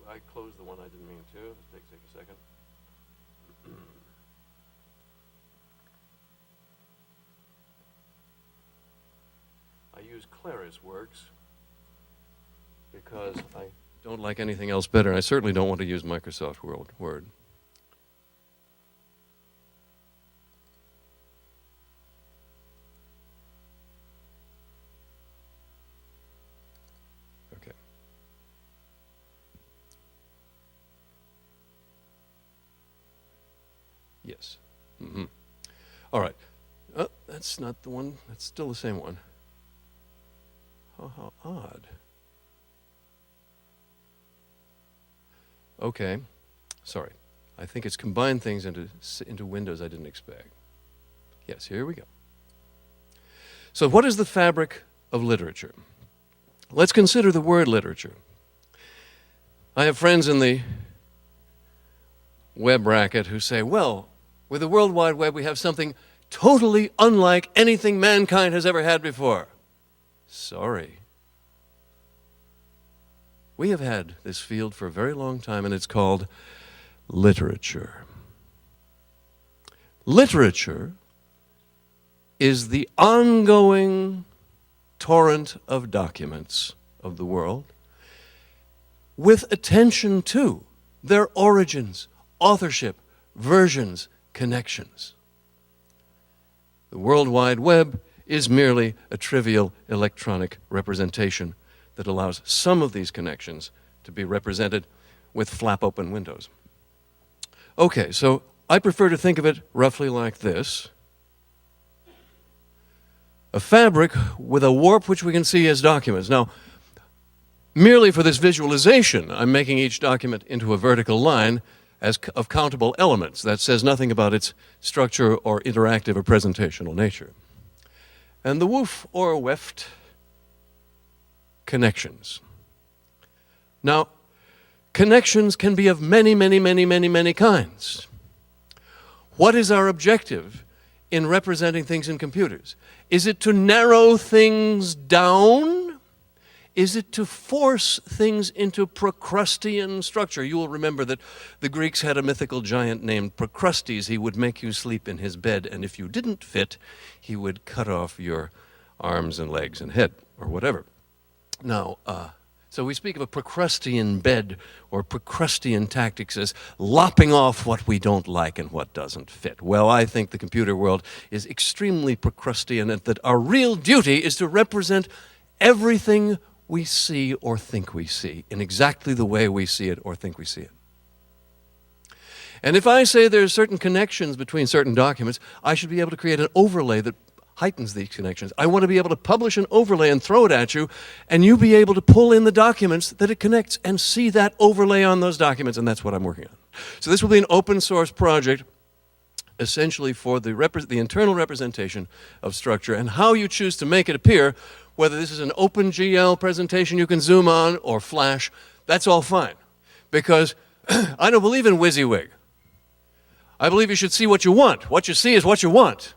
I closed the one I didn't mean to. Take a second. I use ClarisWorks because I don't like anything else better, and I certainly don't want to use Microsoft Word. Okay. Yes. Mm-hmm. All right. Oh, that's not the one. That's still the same one. Oh, how odd. Okay. Sorry. I think it's combined things into windows I didn't expect. Yes, here we go. So what is the fabric of literature? Let's consider the word literature. I have friends in the web racket who say, well, with the World Wide Web we have something totally unlike anything mankind has ever had before. Sorry. We have had this field for a very long time, and it's called literature. Literature is the ongoing torrent of documents of the world with attention to their origins, authorship, versions, connections. The World Wide Web is merely a trivial electronic representation that allows some of these connections to be represented with flap-open windows. Okay, so I prefer to think of it roughly like this. A fabric with a warp which we can see as documents. Now, merely for this visualization, I'm making each document into a vertical line of countable elements. That says nothing about its structure or interactive or presentational nature. And the woof or weft connections. Now, connections can be of many, many, many, many, many kinds. What is our objective in representing things in computers? Is it to narrow things down? Is it to force things into Procrustean structure? You will remember that the Greeks had a mythical giant named Procrustes. He would make you sleep in his bed, and if you didn't fit, he would cut off your arms and legs and head, or whatever. Now, so we speak of a Procrustean bed or Procrustean tactics as lopping off what we don't like and what doesn't fit. Well, I think the computer world is extremely Procrustean, and that our real duty is to represent everything we see or think we see in exactly the way we see it or think we see it. And if I say there's certain connections between certain documents, I should be able to create an overlay that heightens these connections. I want to be able to publish an overlay and throw it at you, and you be able to pull in the documents that it connects and see that overlay on those documents, and that's what I'm working on. So this will be an open source project essentially for the internal representation of structure, and how you choose to make it appear, whether this is an OpenGL presentation you can zoom on or Flash, that's all fine. Because I don't believe in WYSIWYG. I believe you should see what you want. What you see is what you want.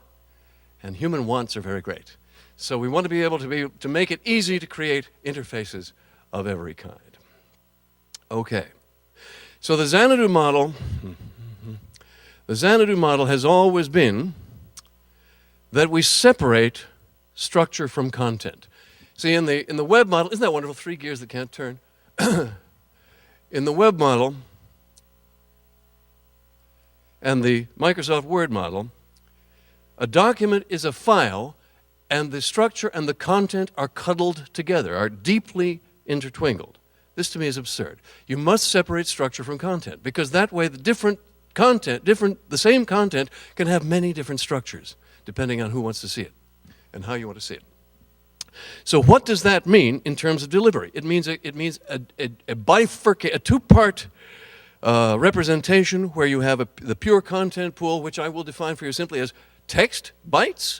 And human wants are very great. So we want to be able to make it easy to create interfaces of every kind. Okay. So the Xanadu model has always been that we separate structure from content. See, in the web model, isn't that wonderful? 3 gears that can't turn. In the web model and the Microsoft Word model, a document is a file, and the structure and the content are cuddled together, are deeply intertwined. This to me is absurd. You must separate structure from content, because that way the same content can have many different structures, depending on who wants to see it and how you want to see it. So what does that mean in terms of delivery? It means a two-part representation where you have the pure content pool, which I will define for you simply as text bytes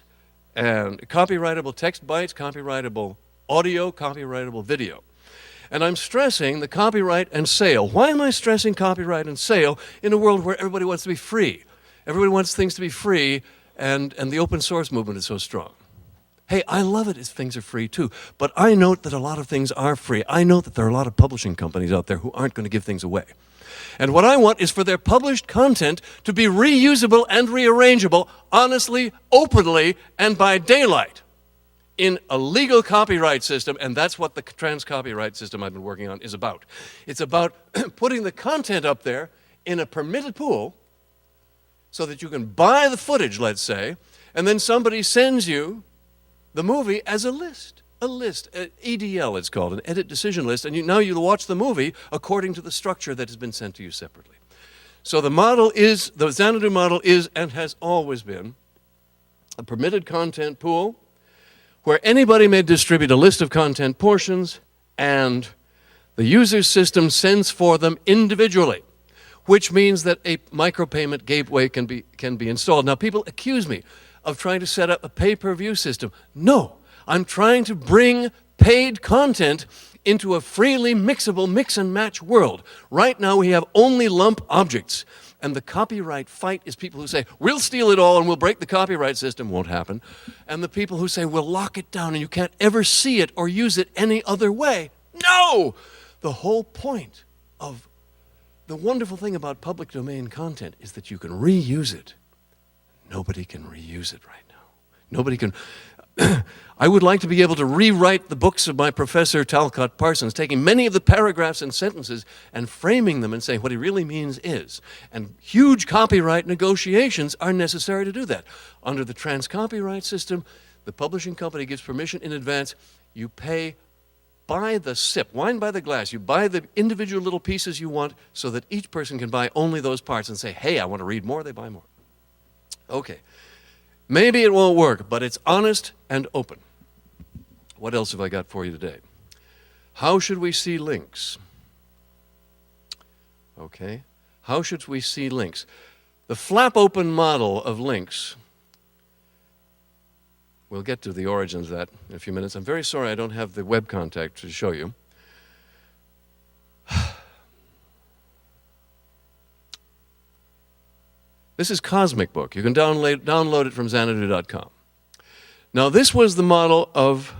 and copyrightable text bytes, copyrightable audio, copyrightable video. And I'm stressing the copyright and sale. Why am I stressing copyright and sale in a world where everybody wants to be free? Everybody wants things to be free, and the open source movement is so strong. Hey, I love it if things are free too, but I note that a lot of things are free. I know that there are a lot of publishing companies out there who aren't going to give things away. And what I want is for their published content to be reusable and rearrangeable honestly, openly, and by daylight in a legal copyright system, and that's what the trans-copyright system I've been working on is about. It's about putting the content up there in a permitted pool so that you can buy the footage, let's say, and then somebody sends you the movie as a list, EDL it's called, an edit decision list, and now you watch the movie according to the structure that has been sent to you separately. So the model is, the Xanadu model is and has always been a permitted content pool where anybody may distribute a list of content portions and the user's system sends for them individually, which means that a micropayment gateway can be installed. Now, people accuse me of trying to set up a pay-per-view system. No, I'm trying to bring paid content into a freely mixable mix-and-match world. Right now, we have only lump objects. And the copyright fight is people who say, we'll steal it all and we'll break the copyright system. Won't happen. And the people who say, we'll lock it down and you can't ever see it or use it any other way. No! The whole point of the wonderful thing about public domain content is that you can reuse it. Nobody can reuse it right now. Nobody can. I would like to be able to rewrite the books of my professor Talcott Parsons, taking many of the paragraphs and sentences and framing them and saying what he really means is. And huge copyright negotiations are necessary to do that. Under the trans-copyright system, the publishing company gives permission in advance. You pay by the sip, wine by the glass. You buy the individual little pieces you want so that each person can buy only those parts and say, hey, I want to read more, they buy more. Okay. Maybe it won't work, but it's honest and open. What else have I got for you today? How should we see links? Okay. How should we see links? The flap open model of links, we'll get to the origins of that in a few minutes. I'm very sorry I don't have the web contact to show you. This is Cosmic Book. You can download it from Xanadu.com. Now, this was the model of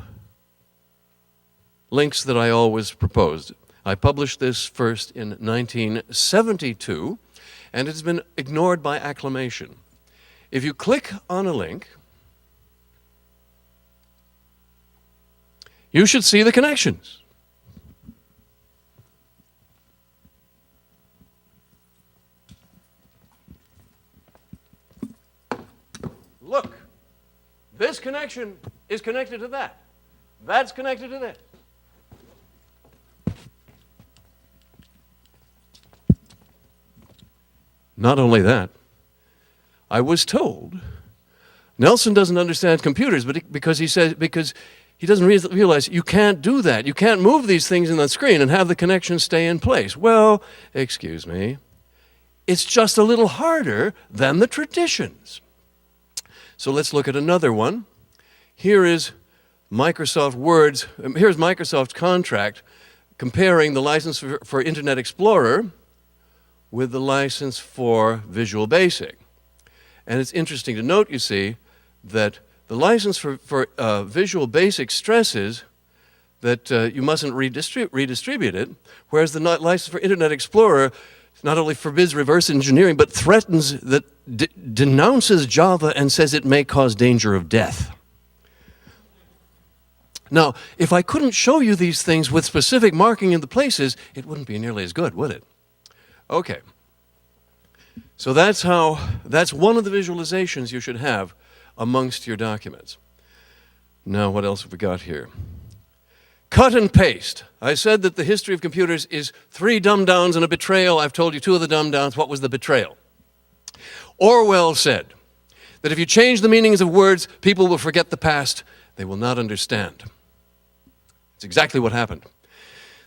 links that I always proposed. I published this first in 1972, and it's been ignored by acclamation. If you click on a link, you should see the connections. Look, this connection is connected to that. That's connected to this. Not only that, I was told Nelson doesn't understand computers, because he doesn't realize you can't do that. You can't move these things in the screen and have the connection stay in place. Well, excuse me, it's just a little harder than the traditions. So let's look at another one. Here is Microsoft Word's, here's Microsoft's contract comparing the license for Internet Explorer with the license for Visual Basic. And it's interesting to note, you see, that the license for Visual Basic stresses that you mustn't redistribute it, whereas the license for Internet Explorer not only forbids reverse engineering, but threatens that denounces Java and says it may cause danger of death. Now, if I couldn't show you these things with specific marking in the places, it wouldn't be nearly as good, would it? Okay. So that's one of the visualizations you should have amongst your documents. Now, what else have we got here? Cut and paste. I said that the history of computers is 3 dumb-downs and a betrayal. I've told you 2 of the dumb-downs. What was the betrayal? Orwell said that if you change the meanings of words, people will forget the past. They will not understand. It's exactly what happened.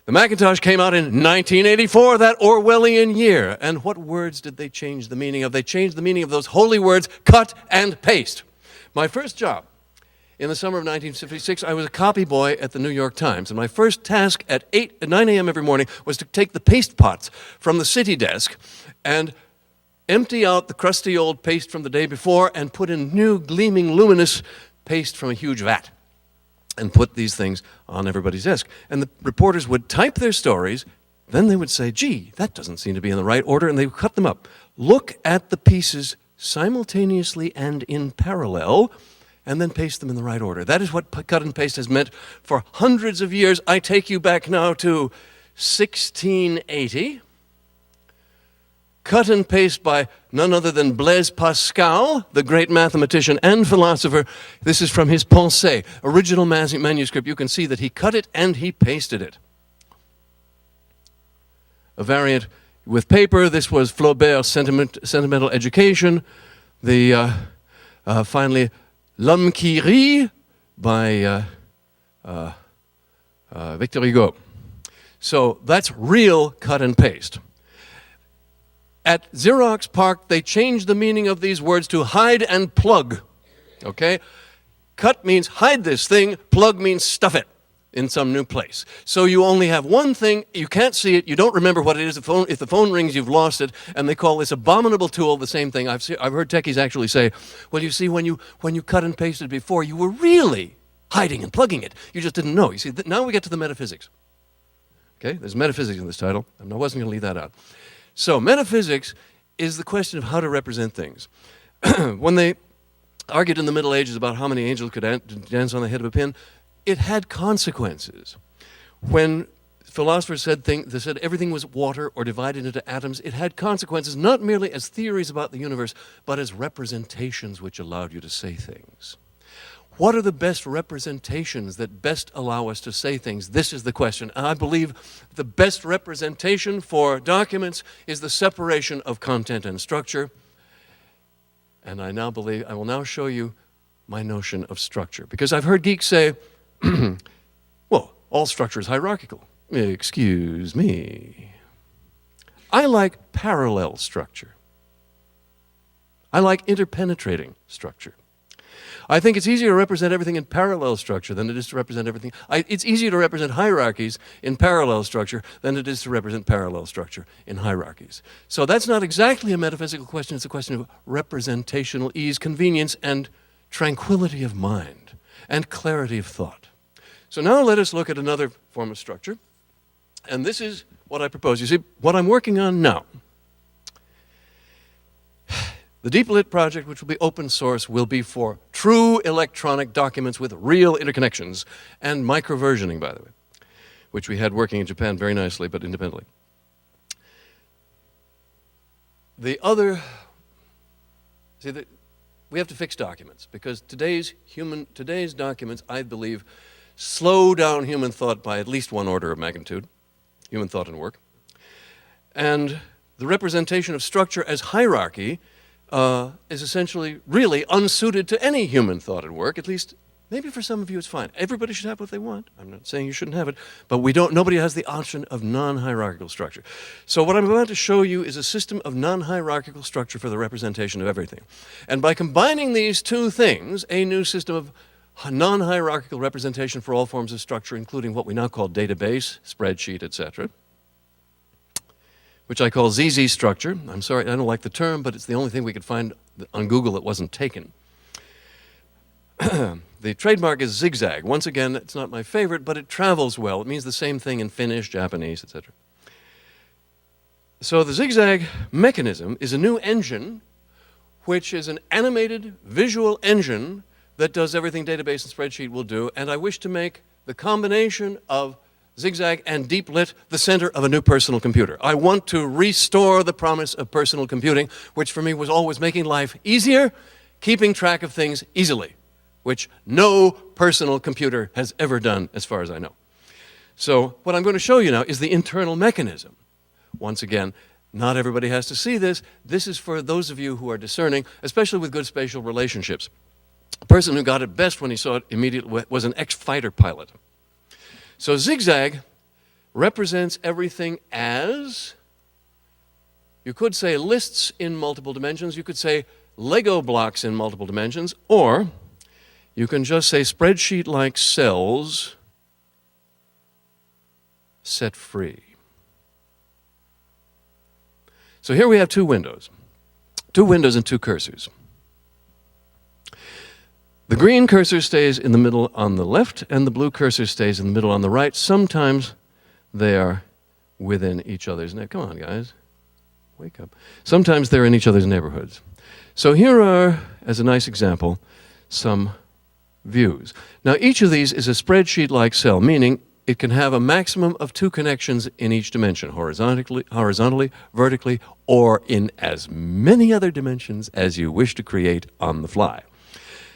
The Macintosh came out in 1984, that Orwellian year. And what words did they change the meaning of? They changed the meaning of those holy words, cut and paste. My first job, in the summer of 1956, I was a copy boy at the New York Times, and my first task at 9 a.m. every morning was to take the paste pots from the city desk and empty out the crusty old paste from the day before and put in new, gleaming, luminous paste from a huge vat and put these things on everybody's desk. And the reporters would type their stories, then they would say, gee, that doesn't seem to be in the right order, and they would cut them up. Look at the pieces simultaneously and in parallel, and then paste them in the right order. That is what cut and paste has meant for hundreds of years. I take you back now to 1680. Cut and paste by none other than Blaise Pascal, the great mathematician and philosopher. This is from his Pensées, original manuscript. You can see that he cut it and he pasted it. A variant with paper, this was Flaubert's Sentimental Education. Finally, L'Homme qui rit by Victor Hugo. So that's real cut and paste. At Xerox PARC, they changed the meaning of these words to hide and plug, okay? Cut means hide this thing, plug means stuff it in some new place. So you only have one thing, you can't see it, you don't remember what it is. If the phone rings, you've lost it, and they call this abominable tool the same thing. I've heard techies actually say, well, you see, when you cut and pasted before, you were really hiding and plugging it. You just didn't know. You see, now we get to the metaphysics. Okay, there's metaphysics in this title, and I wasn't going to leave that out. So metaphysics is the question of how to represent things. When they argued in the Middle Ages about how many angels could dance on the head of a pin, it had consequences. When philosophers said everything was water or divided into atoms, it had consequences not merely as theories about the universe, but as representations which allowed you to say things. What are the best representations that best allow us to say things? This is the question. And I believe the best representation for documents is the separation of content and structure. And I will now show you my notion of structure. Because I've heard geeks say, well, all structure is hierarchical. Excuse me. I like parallel structure. I like interpenetrating structure. I think it's easier to represent everything in parallel structure than it is to represent everything. It's easier to represent hierarchies in parallel structure than it is to represent parallel structure in hierarchies. So that's not exactly a metaphysical question. It's a question of representational ease, convenience, and tranquility of mind, and clarity of thought. So now let us look at another form of structure. And this is what I propose. You see, what I'm working on now, the DeepLit project, which will be open source, will be for true electronic documents with real interconnections and microversioning, by the way, which we had working in Japan very nicely, but independently. We have to fix documents because today's documents, I believe, slow down human thought by at least one order of magnitude, human thought and work. And the representation of structure as hierarchy is essentially really unsuited to any human thought and work. At least, maybe for some of you it's fine. Everybody should have what they want. I'm not saying you shouldn't have it, but nobody has the option of non-hierarchical structure. So what I'm about to show you is a system of non-hierarchical structure for the representation of everything. And by combining these two things, a new system of non-hierarchical representation for all forms of structure, including what we now call database, spreadsheet, etc., which I call ZZ structure. I'm sorry, I don't like the term, but it's the only thing we could find on Google that wasn't taken. The trademark is Zigzag. Once again, it's not my favorite, but it travels well. It means the same thing in Finnish, Japanese, etc. So the Zigzag mechanism is a new engine, which is an animated visual engine that does everything database and spreadsheet will do, and I wish to make the combination of Zigzag and DeepLit the center of a new personal computer. I want to restore the promise of personal computing, which for me was always making life easier, keeping track of things easily, which no personal computer has ever done as far as I know. So what I'm going to show you now is the internal mechanism. Once again, not everybody has to see this. This is for those of you who are discerning, especially with good spatial relationships. A person who got it best when he saw it immediately was an ex-fighter pilot. So Zigzag represents everything as, you could say lists in multiple dimensions, you could say Lego blocks in multiple dimensions, or you can just say spreadsheet-like cells set free. So here we have two windows and two cursors. The green cursor stays in the middle on the left, and the blue cursor stays in the middle on the right. Sometimes they are within each other's Come on, guys. Wake up. Sometimes they're in each other's neighborhoods. So here are, as a nice example, some views. Now, each of these is a spreadsheet-like cell, meaning it can have a maximum of 2 connections in each dimension, horizontally, vertically, or in as many other dimensions as you wish to create on the fly.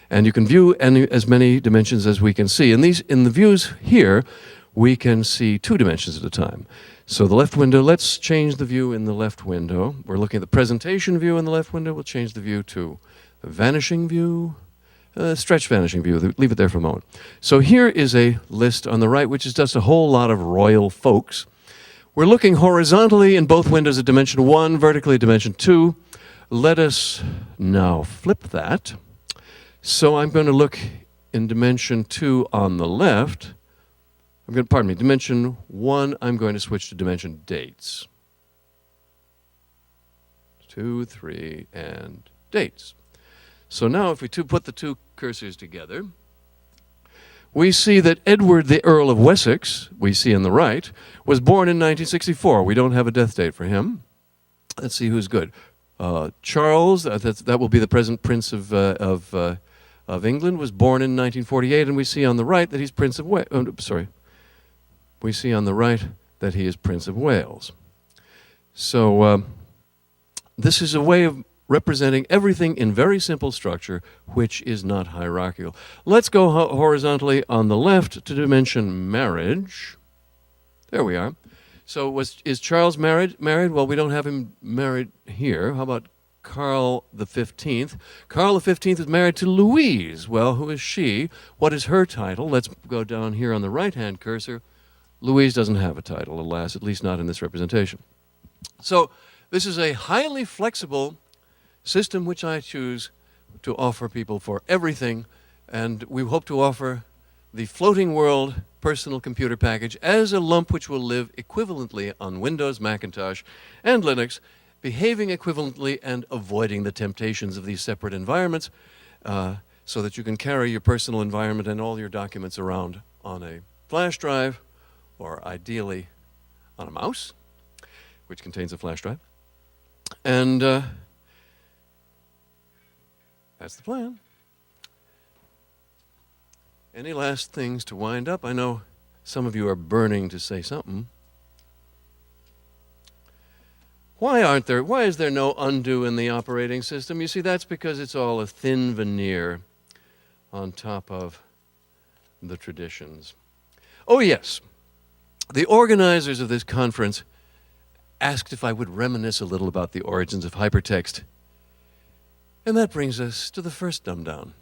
And you can view as many dimensions as we can see. In the views here, we can see 2 dimensions at a time. So the left window, let's change the view in the left window. We're looking at the presentation view in the left window. We'll change the view to a vanishing view, stretch vanishing view. Leave it there for a moment. So here is a list on the right, which is just a whole lot of royal folks. We're looking horizontally in both windows at dimension 1, vertically at dimension 2. Let us now flip that. So I'm going to look in dimension 2 on the left. Dimension 1, I'm going to switch to dimension dates. 2, 3, and dates. So now if we put the 2 cursors together, we see that Edward, the Earl of Wessex, we see on the right, was born in 1964. We don't have a death date for him. Let's see who's good. Charles, that will be the present Prince of England, was born in 1948, and we see on the right that he's Prince of Wales. We see on the right that he is Prince of Wales. So this is a way of representing everything in very simple structure, which is not hierarchical. Let's go horizontally on the left to dimension marriage. There we are. So is Charles married? Well, we don't have him married here. How about Carl the 15th? Carl the 15th is married to Louise. Well, who is she? What is her title? Let's go down here on the right-hand cursor. Louise doesn't have a title, alas, at least not in this representation. So this is a highly flexible system which I choose to offer people for everything, and we hope to offer the Floating World personal computer package as a lump which will live equivalently on Windows, Macintosh, and Linux, behaving equivalently and avoiding the temptations of these separate environments, so that you can carry your personal environment and all your documents around on a flash drive, or ideally on a mouse, which contains a flash drive. And that's the plan. Any last things to wind up? I know some of you are burning to say something. Why is there no undo in the operating system? You see, that's because it's all a thin veneer on top of the traditions. Oh, yes. The organizers of this conference asked if I would reminisce a little about the origins of hypertext. And that brings us to the first dumb-down.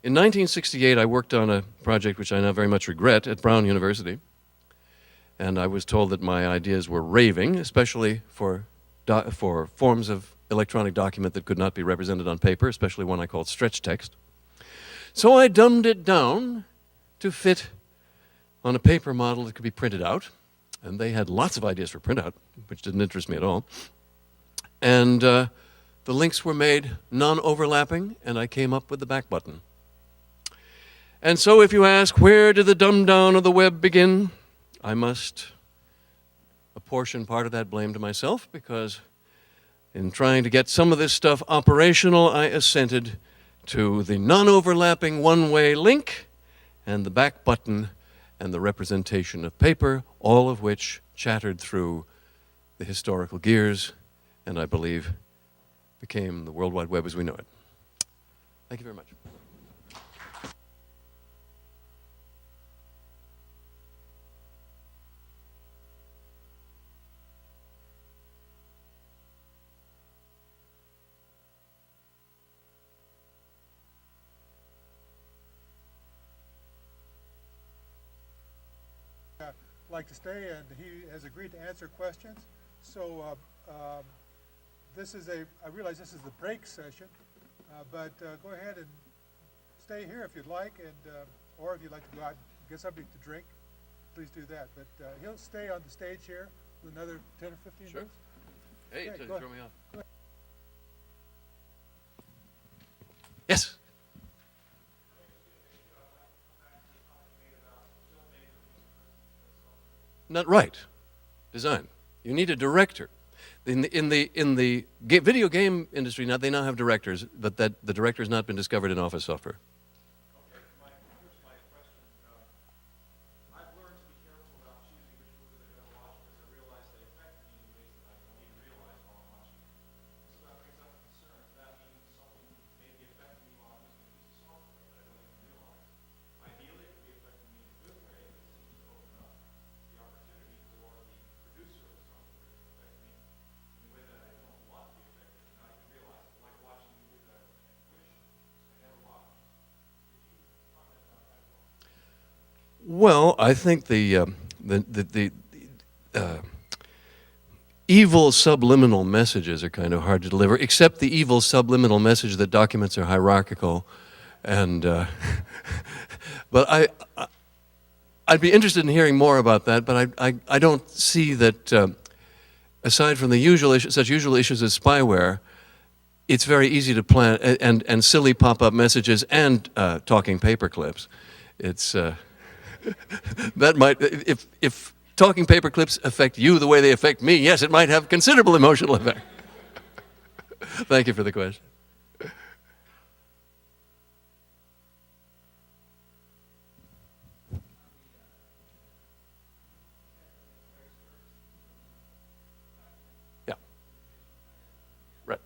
In 1968, I worked on a project which I now very much regret at Brown University. And I was told that my ideas were raving, especially for forms of electronic document that could not be represented on paper, especially one I called stretch text. So I dumbed it down to fit on a paper model that could be printed out. And they had lots of ideas for printout, which didn't interest me at all. And the links were made non-overlapping, and I came up with the back button. And so if you ask, where did the dumb-down of the web begin? I must apportion part of that blame to myself, because in trying to get some of this stuff operational, I assented to the non-overlapping one-way link and the back button and the representation of paper, all of which chattered through the historical gears, and I believe became the World Wide Web as we know it. Thank you very much. Like to stay, and he has agreed to answer questions. So I realize this is the break session, but go ahead and stay here if you'd like, and or if you'd like to go out and get something to drink, please do that. But he'll stay on the stage here for another 10 or 15 minutes. Hey, Okay, throw me off. Go ahead. Yes. not right design. You need a director. In the video game industry now, they now have directors, but that the director has not been discovered in Office software. Okay, here's my question. I've learned to be careful about choosing which movies I'm going to watch because I realize they affect me in ways that I don't even realize while I'm watching. So that brings up a concern. Does that mean something may be affecting me while I'm using a piece of software that I don't even realize? Ideally, it would be affecting me in a good way, but it seems to open up the opportunity for the producer of the software to affect me in a way that I don't want to be affected and not even realize it. Like watching movies that I wish I never watched. Could you comment on that at all? Well, I think the evil subliminal messages are kind of hard to deliver, except the evil subliminal message that documents are hierarchical. And but I'd be interested in hearing more about that. But I don't see that aside from the such usual issues as spyware, it's very easy to plan and silly pop-up messages and talking paper clips. It's that might if talking paper clips affect you the way they affect me, yes, it might have considerable emotional effect. Thank you for the question. Yeah. Right.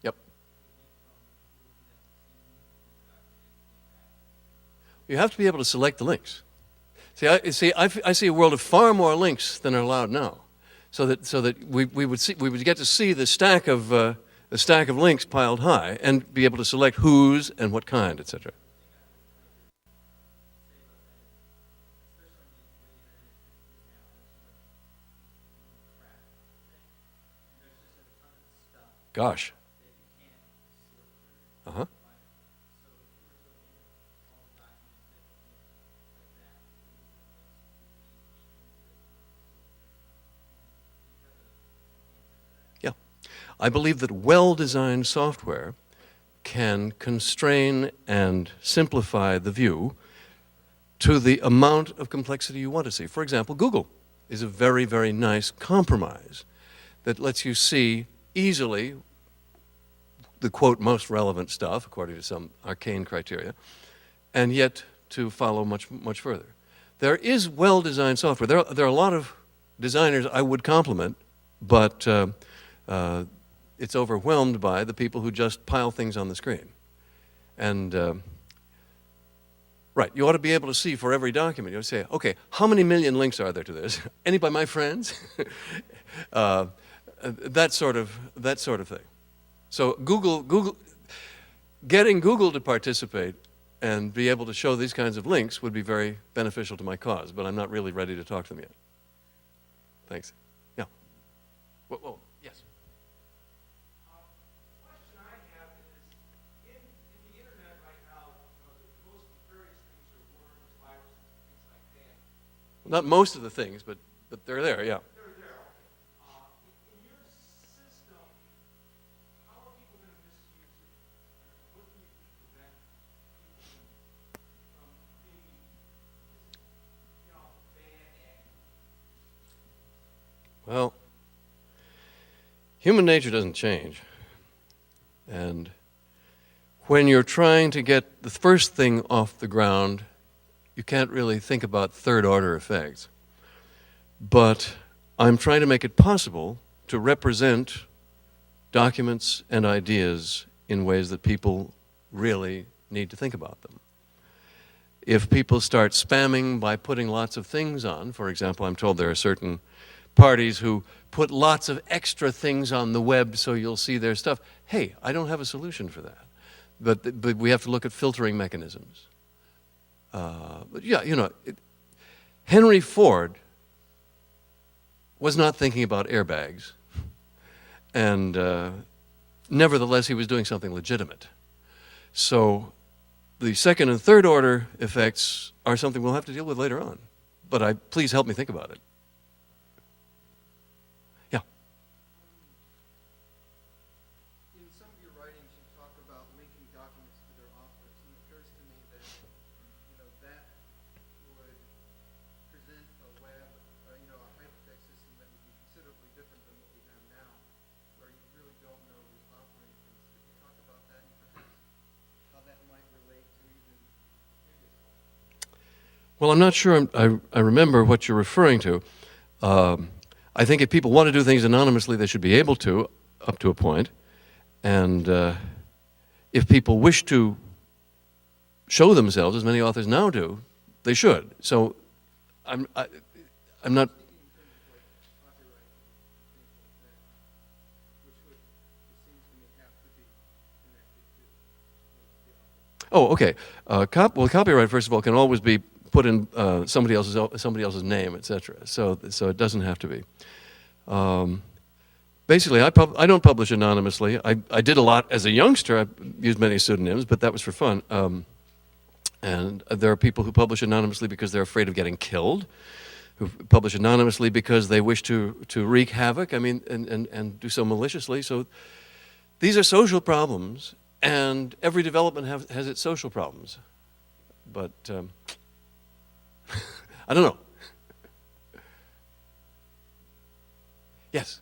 Yep. You have to be able to select the links. See, I see a world of far more links than are allowed now, so that we would get to see the stack of links piled high and be able to select whose and what kind, etc. Gosh. Uh-huh. Yeah. I believe that well-designed software can constrain and simplify the view to the amount of complexity you want to see. For example, Google is a very, very nice compromise that lets you see easily the, quote, most relevant stuff, according to some arcane criteria, and yet to follow much, much further. There is well-designed software. There are a lot of designers I would compliment, but it's overwhelmed by the people who just pile things on the screen. And, right, you ought to be able to see for every document. You ought to say, okay, how many million links are there to this? Any by my friends? That sort of thing. So getting Google to participate and be able to show these kinds of links would be very beneficial to my cause, but I'm not really ready to talk to them yet. Thanks. Yeah. Whoa, yes. Question I have is, in the internet right now, the most various things are worms, viruses, and things like that. Well, not most of the things, but they're there, yeah. They're there. In your system, how are people going to misuse it? What can you do to prevent people from being, bad actors? Well, human nature doesn't change. And when you're trying to get the first thing off the ground, you can't really think about third-order effects. But I'm trying to make it possible to represent documents and ideas in ways that people really need to think about them. If people start spamming by putting lots of things on, for example, I'm told there are certain parties who put lots of extra things on the web so you'll see their stuff. Hey, I don't have a solution for that. But we have to look at filtering mechanisms. But yeah, Henry Ford was not thinking about airbags. And nevertheless, he was doing something legitimate. So the second and third order effects are something we'll have to deal with later on. But please help me think about it. In some of your writings, you talk about linking Well, I'm not sure I remember what you're referring to. I think if people want to do things anonymously, they should be able to, up to a point. And if people wish to show themselves, as many authors now do, they should. So I'm not... Oh, okay. Well, copyright, first of all, can always be put in somebody else's name, etc. So it doesn't have to be. Basically, I don't publish anonymously. I did a lot as a youngster. I used many pseudonyms, but that was for fun. And there are people who publish anonymously because they're afraid of getting killed, who publish anonymously because they wish to wreak havoc. I mean, and do so maliciously. So these are social problems. And every development has its social problems. But I don't know. Yes?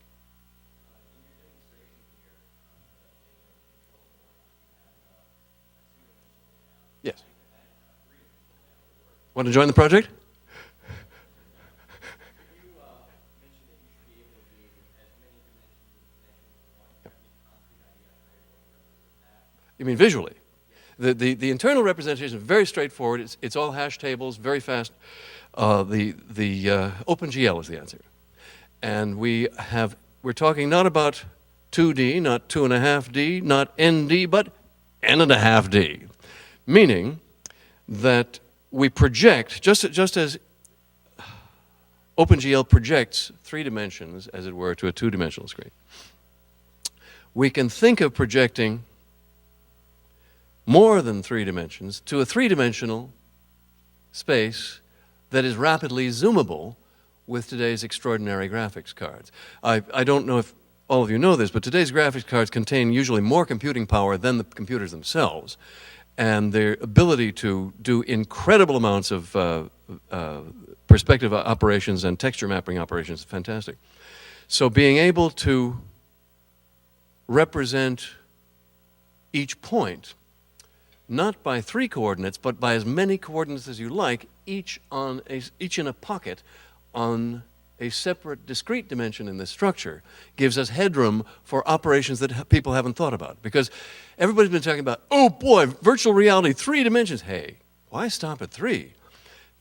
Yes. Want to join the project? You mean visually? The internal representation is very straightforward. It's all hash tables, very fast. The OpenGL is the answer. And we're talking not about 2D, not 2.5D, not ND, but N.5D. Meaning that we project, just as OpenGL projects 3 dimensions, as it were, to a 2-dimensional screen. We can think of projecting more than 3 dimensions to a 3-dimensional space that is rapidly zoomable with today's extraordinary graphics cards. I don't know if all of you know this, but today's graphics cards contain usually more computing power than the computers themselves, and their ability to do incredible amounts of perspective operations and texture mapping operations is fantastic. So being able to represent each point not by 3 coordinates, but by as many coordinates as you like, each in a pocket on a separate discrete dimension in this structure, gives us headroom for operations that people haven't thought about. Because everybody's been talking about, oh boy, virtual reality, 3 dimensions. Hey, why stop at 3?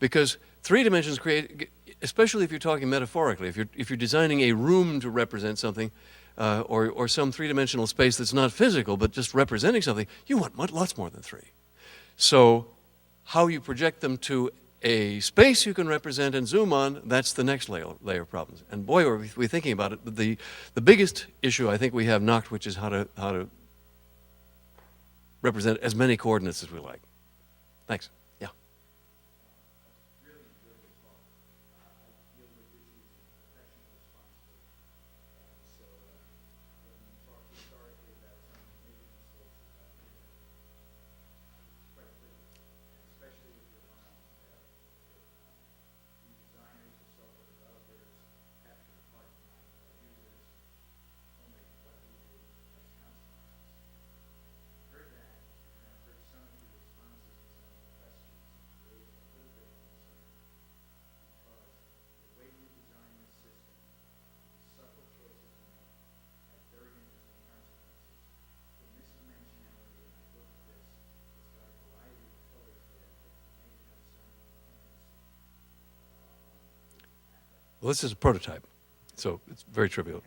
Because 3 dimensions create, especially if you're talking metaphorically, if you're designing a room to represent something, or some 3-dimensional space that's not physical but just representing something, you want lots more than 3. So how you project them to a space you can represent and zoom on, that's the next layer of problems. And boy, are we thinking about it. The biggest issue I think we have knocked, which is how to represent as many coordinates as we like. Thanks. Yeah. Well, this is a prototype, so it's very trivial.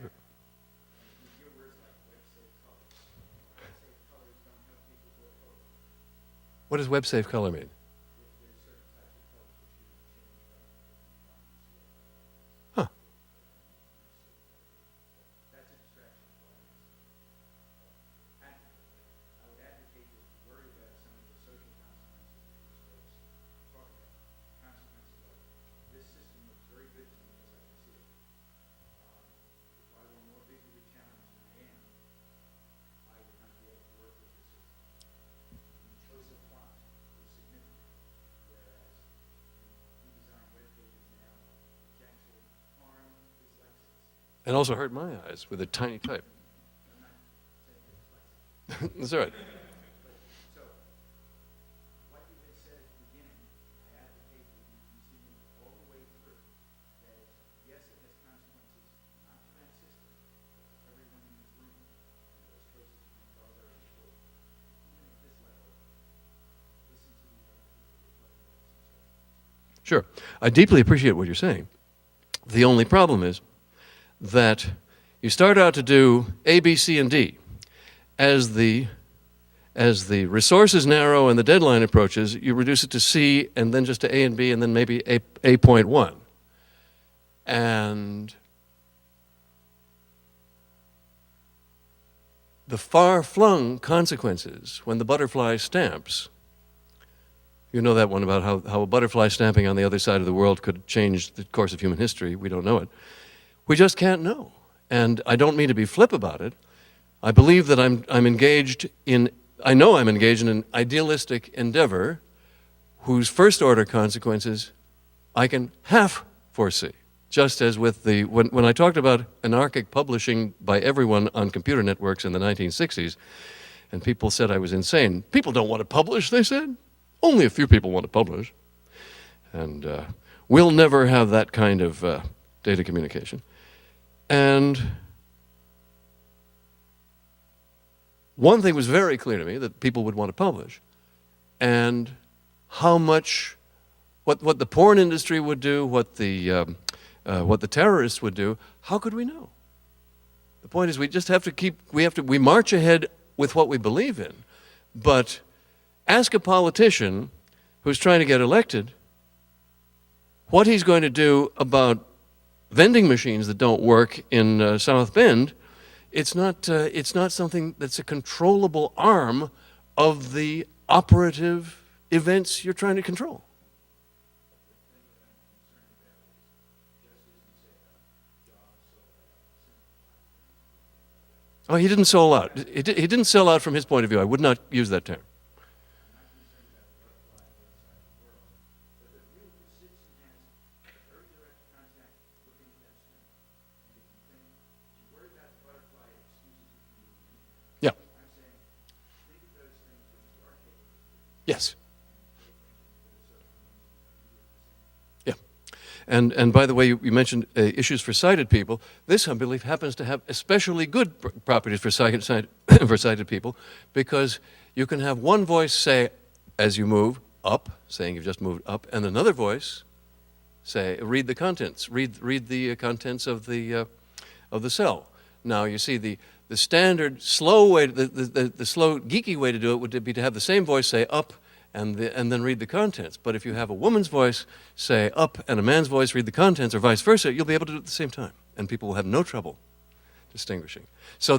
What does web safe color mean? Huh. And also hurt my eyes with a tiny type. That's all right. Sure. I deeply appreciate what you're saying. The only problem is that you start out to do A, B, C, and D. As the resources narrow and the deadline approaches, you reduce it to C and then just to A and B and then maybe A.1. And the far-flung consequences when the butterfly stamps, you know that one about how a butterfly stamping on the other side of the world could change the course of human history. We don't know it. We just can't know. And I don't mean to be flip about it. I believe that I know I'm engaged in an idealistic endeavor whose first-order consequences I can half foresee. Just as with when I talked about anarchic publishing by everyone on computer networks in the 1960s, and people said I was insane. People don't want to publish, they said. Only a few people want to publish. And we'll never have that kind of data communication. And one thing was very clear to me, that people would want to publish. And how much, what the porn industry would do, what the terrorists would do, how could we know? The point is we just have to we march ahead with what we believe in. But ask a politician who's trying to get elected what he's going to do about vending machines that don't work in South Bend. It's not something that's a controllable arm of the operative events you're trying to control. Oh, he didn't sell out. He didn't sell out from his point of view. I would not use that term. Yeah. Yes. Yeah. And by the way, you mentioned issues for sighted people. This, I believe, happens to have especially good properties for sighted people, because you can have one voice say, as you move up, saying you've just moved up, and another voice say, read the contents, read the contents of the cell. Now you see the standard slow way, the slow geeky way to do it would be to have the same voice say up and then read the contents. But if you have a woman's voice say up and a man's voice read the contents, or vice versa, you'll be able to do it at the same time, and people will have no trouble distinguishing. So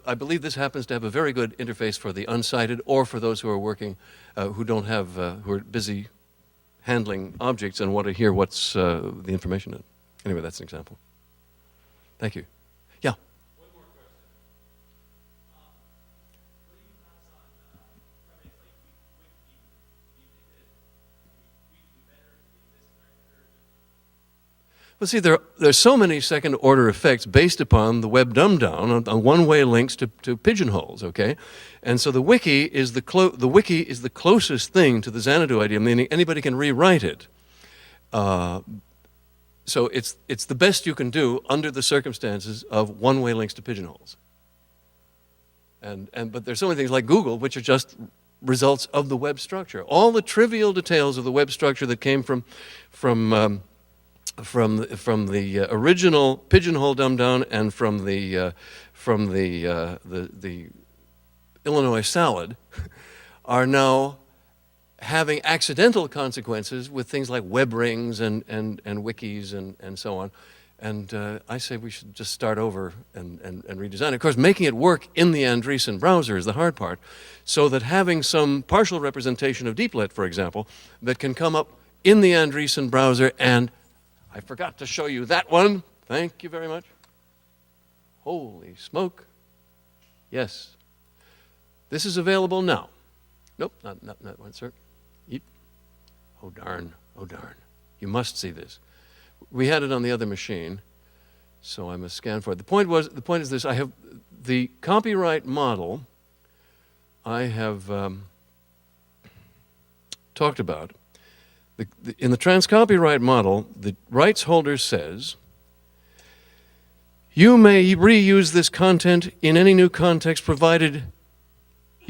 I believe this happens to have a very good interface for the unsighted, or for those who are working, who are busy handling objects and want to hear what's the information in. Anyway, that's an example. Thank you. Yeah. One more question. What are your thoughts on companies like Wikipedia? Do you think that we can do better in this sector? Well, see, there's so many second-order effects based upon the web dumbed-down on one-way links to pigeonholes. Okay, and so the wiki is the closest thing to the Xanadu idea. Meaning anybody can rewrite it. So it's the best you can do under the circumstances of one-way links to pigeonholes. But there's so many things like Google, which are just results of the web structure. All the trivial details of the web structure that came from the original pigeonhole dumbed-down and from the Illinois salad are now having accidental consequences with things like web rings and wikis and so on. And I say we should just start over and redesign it. Of course, making it work in the Andreessen browser is the hard part, so that having some partial representation of deeplet, for example, that can come up in the Andreessen browser, and I forgot to show you that one. Thank you very much. Holy smoke. Yes. This is available now. Nope, not that one, sir. Eep. Oh, darn. Oh, darn. You must see this. We had it on the other machine, so I must scan for it. The point is this. I have the copyright model I have talked about. In the transcopyright model, the rights holder says, you may reuse this content in any new context provided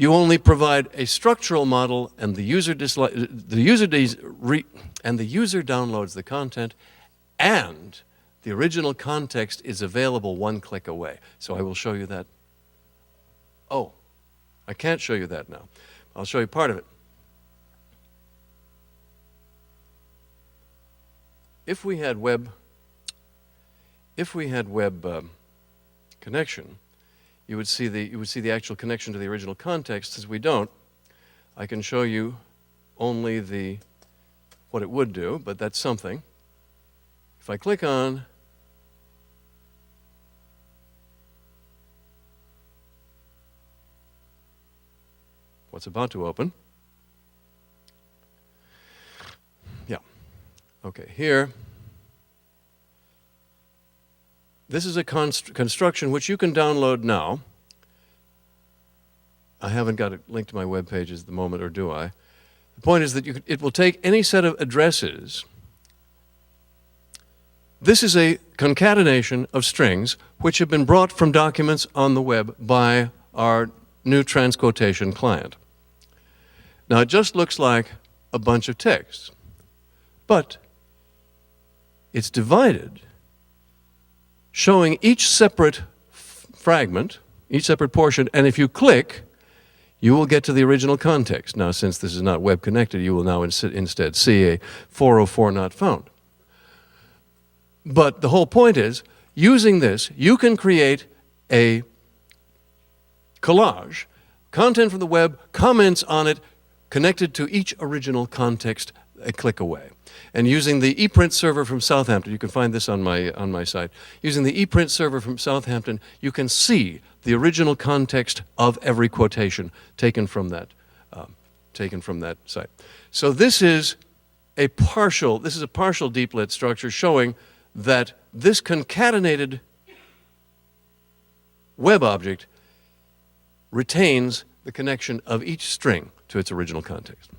You only provide a structural model, and the user downloads the content, and the original context is available one click away. So I will show you that. Oh, I can't show you that now. I'll show you part of it. If we had web connection, you would see the actual connection to the original context. As we don't, I can show you only what it would do, but that's something. If I click on what's about to open, yeah, okay, here, this is a construction which you can download now. I haven't got it linked to my web pages at the moment, or do I? The point is that it will take any set of addresses. This is a concatenation of strings which have been brought from documents on the web by our new transquotation client. Now, it just looks like a bunch of text, but it's divided, showing each separate fragment, each separate portion, and if you click, you will get to the original context. Now, since this is not web connected, you will now instead see a 404 not found. But the whole point is, using this, you can create a collage, content from the web, comments on it, connected to each original context a click away. And using the ePrint server from Southampton, you can find this on my site, using the ePrint server from Southampton, you can see the original context of every quotation taken from that site. So this is a partial deep-lit structure showing that this concatenated web object retains the connection of each string to its original context.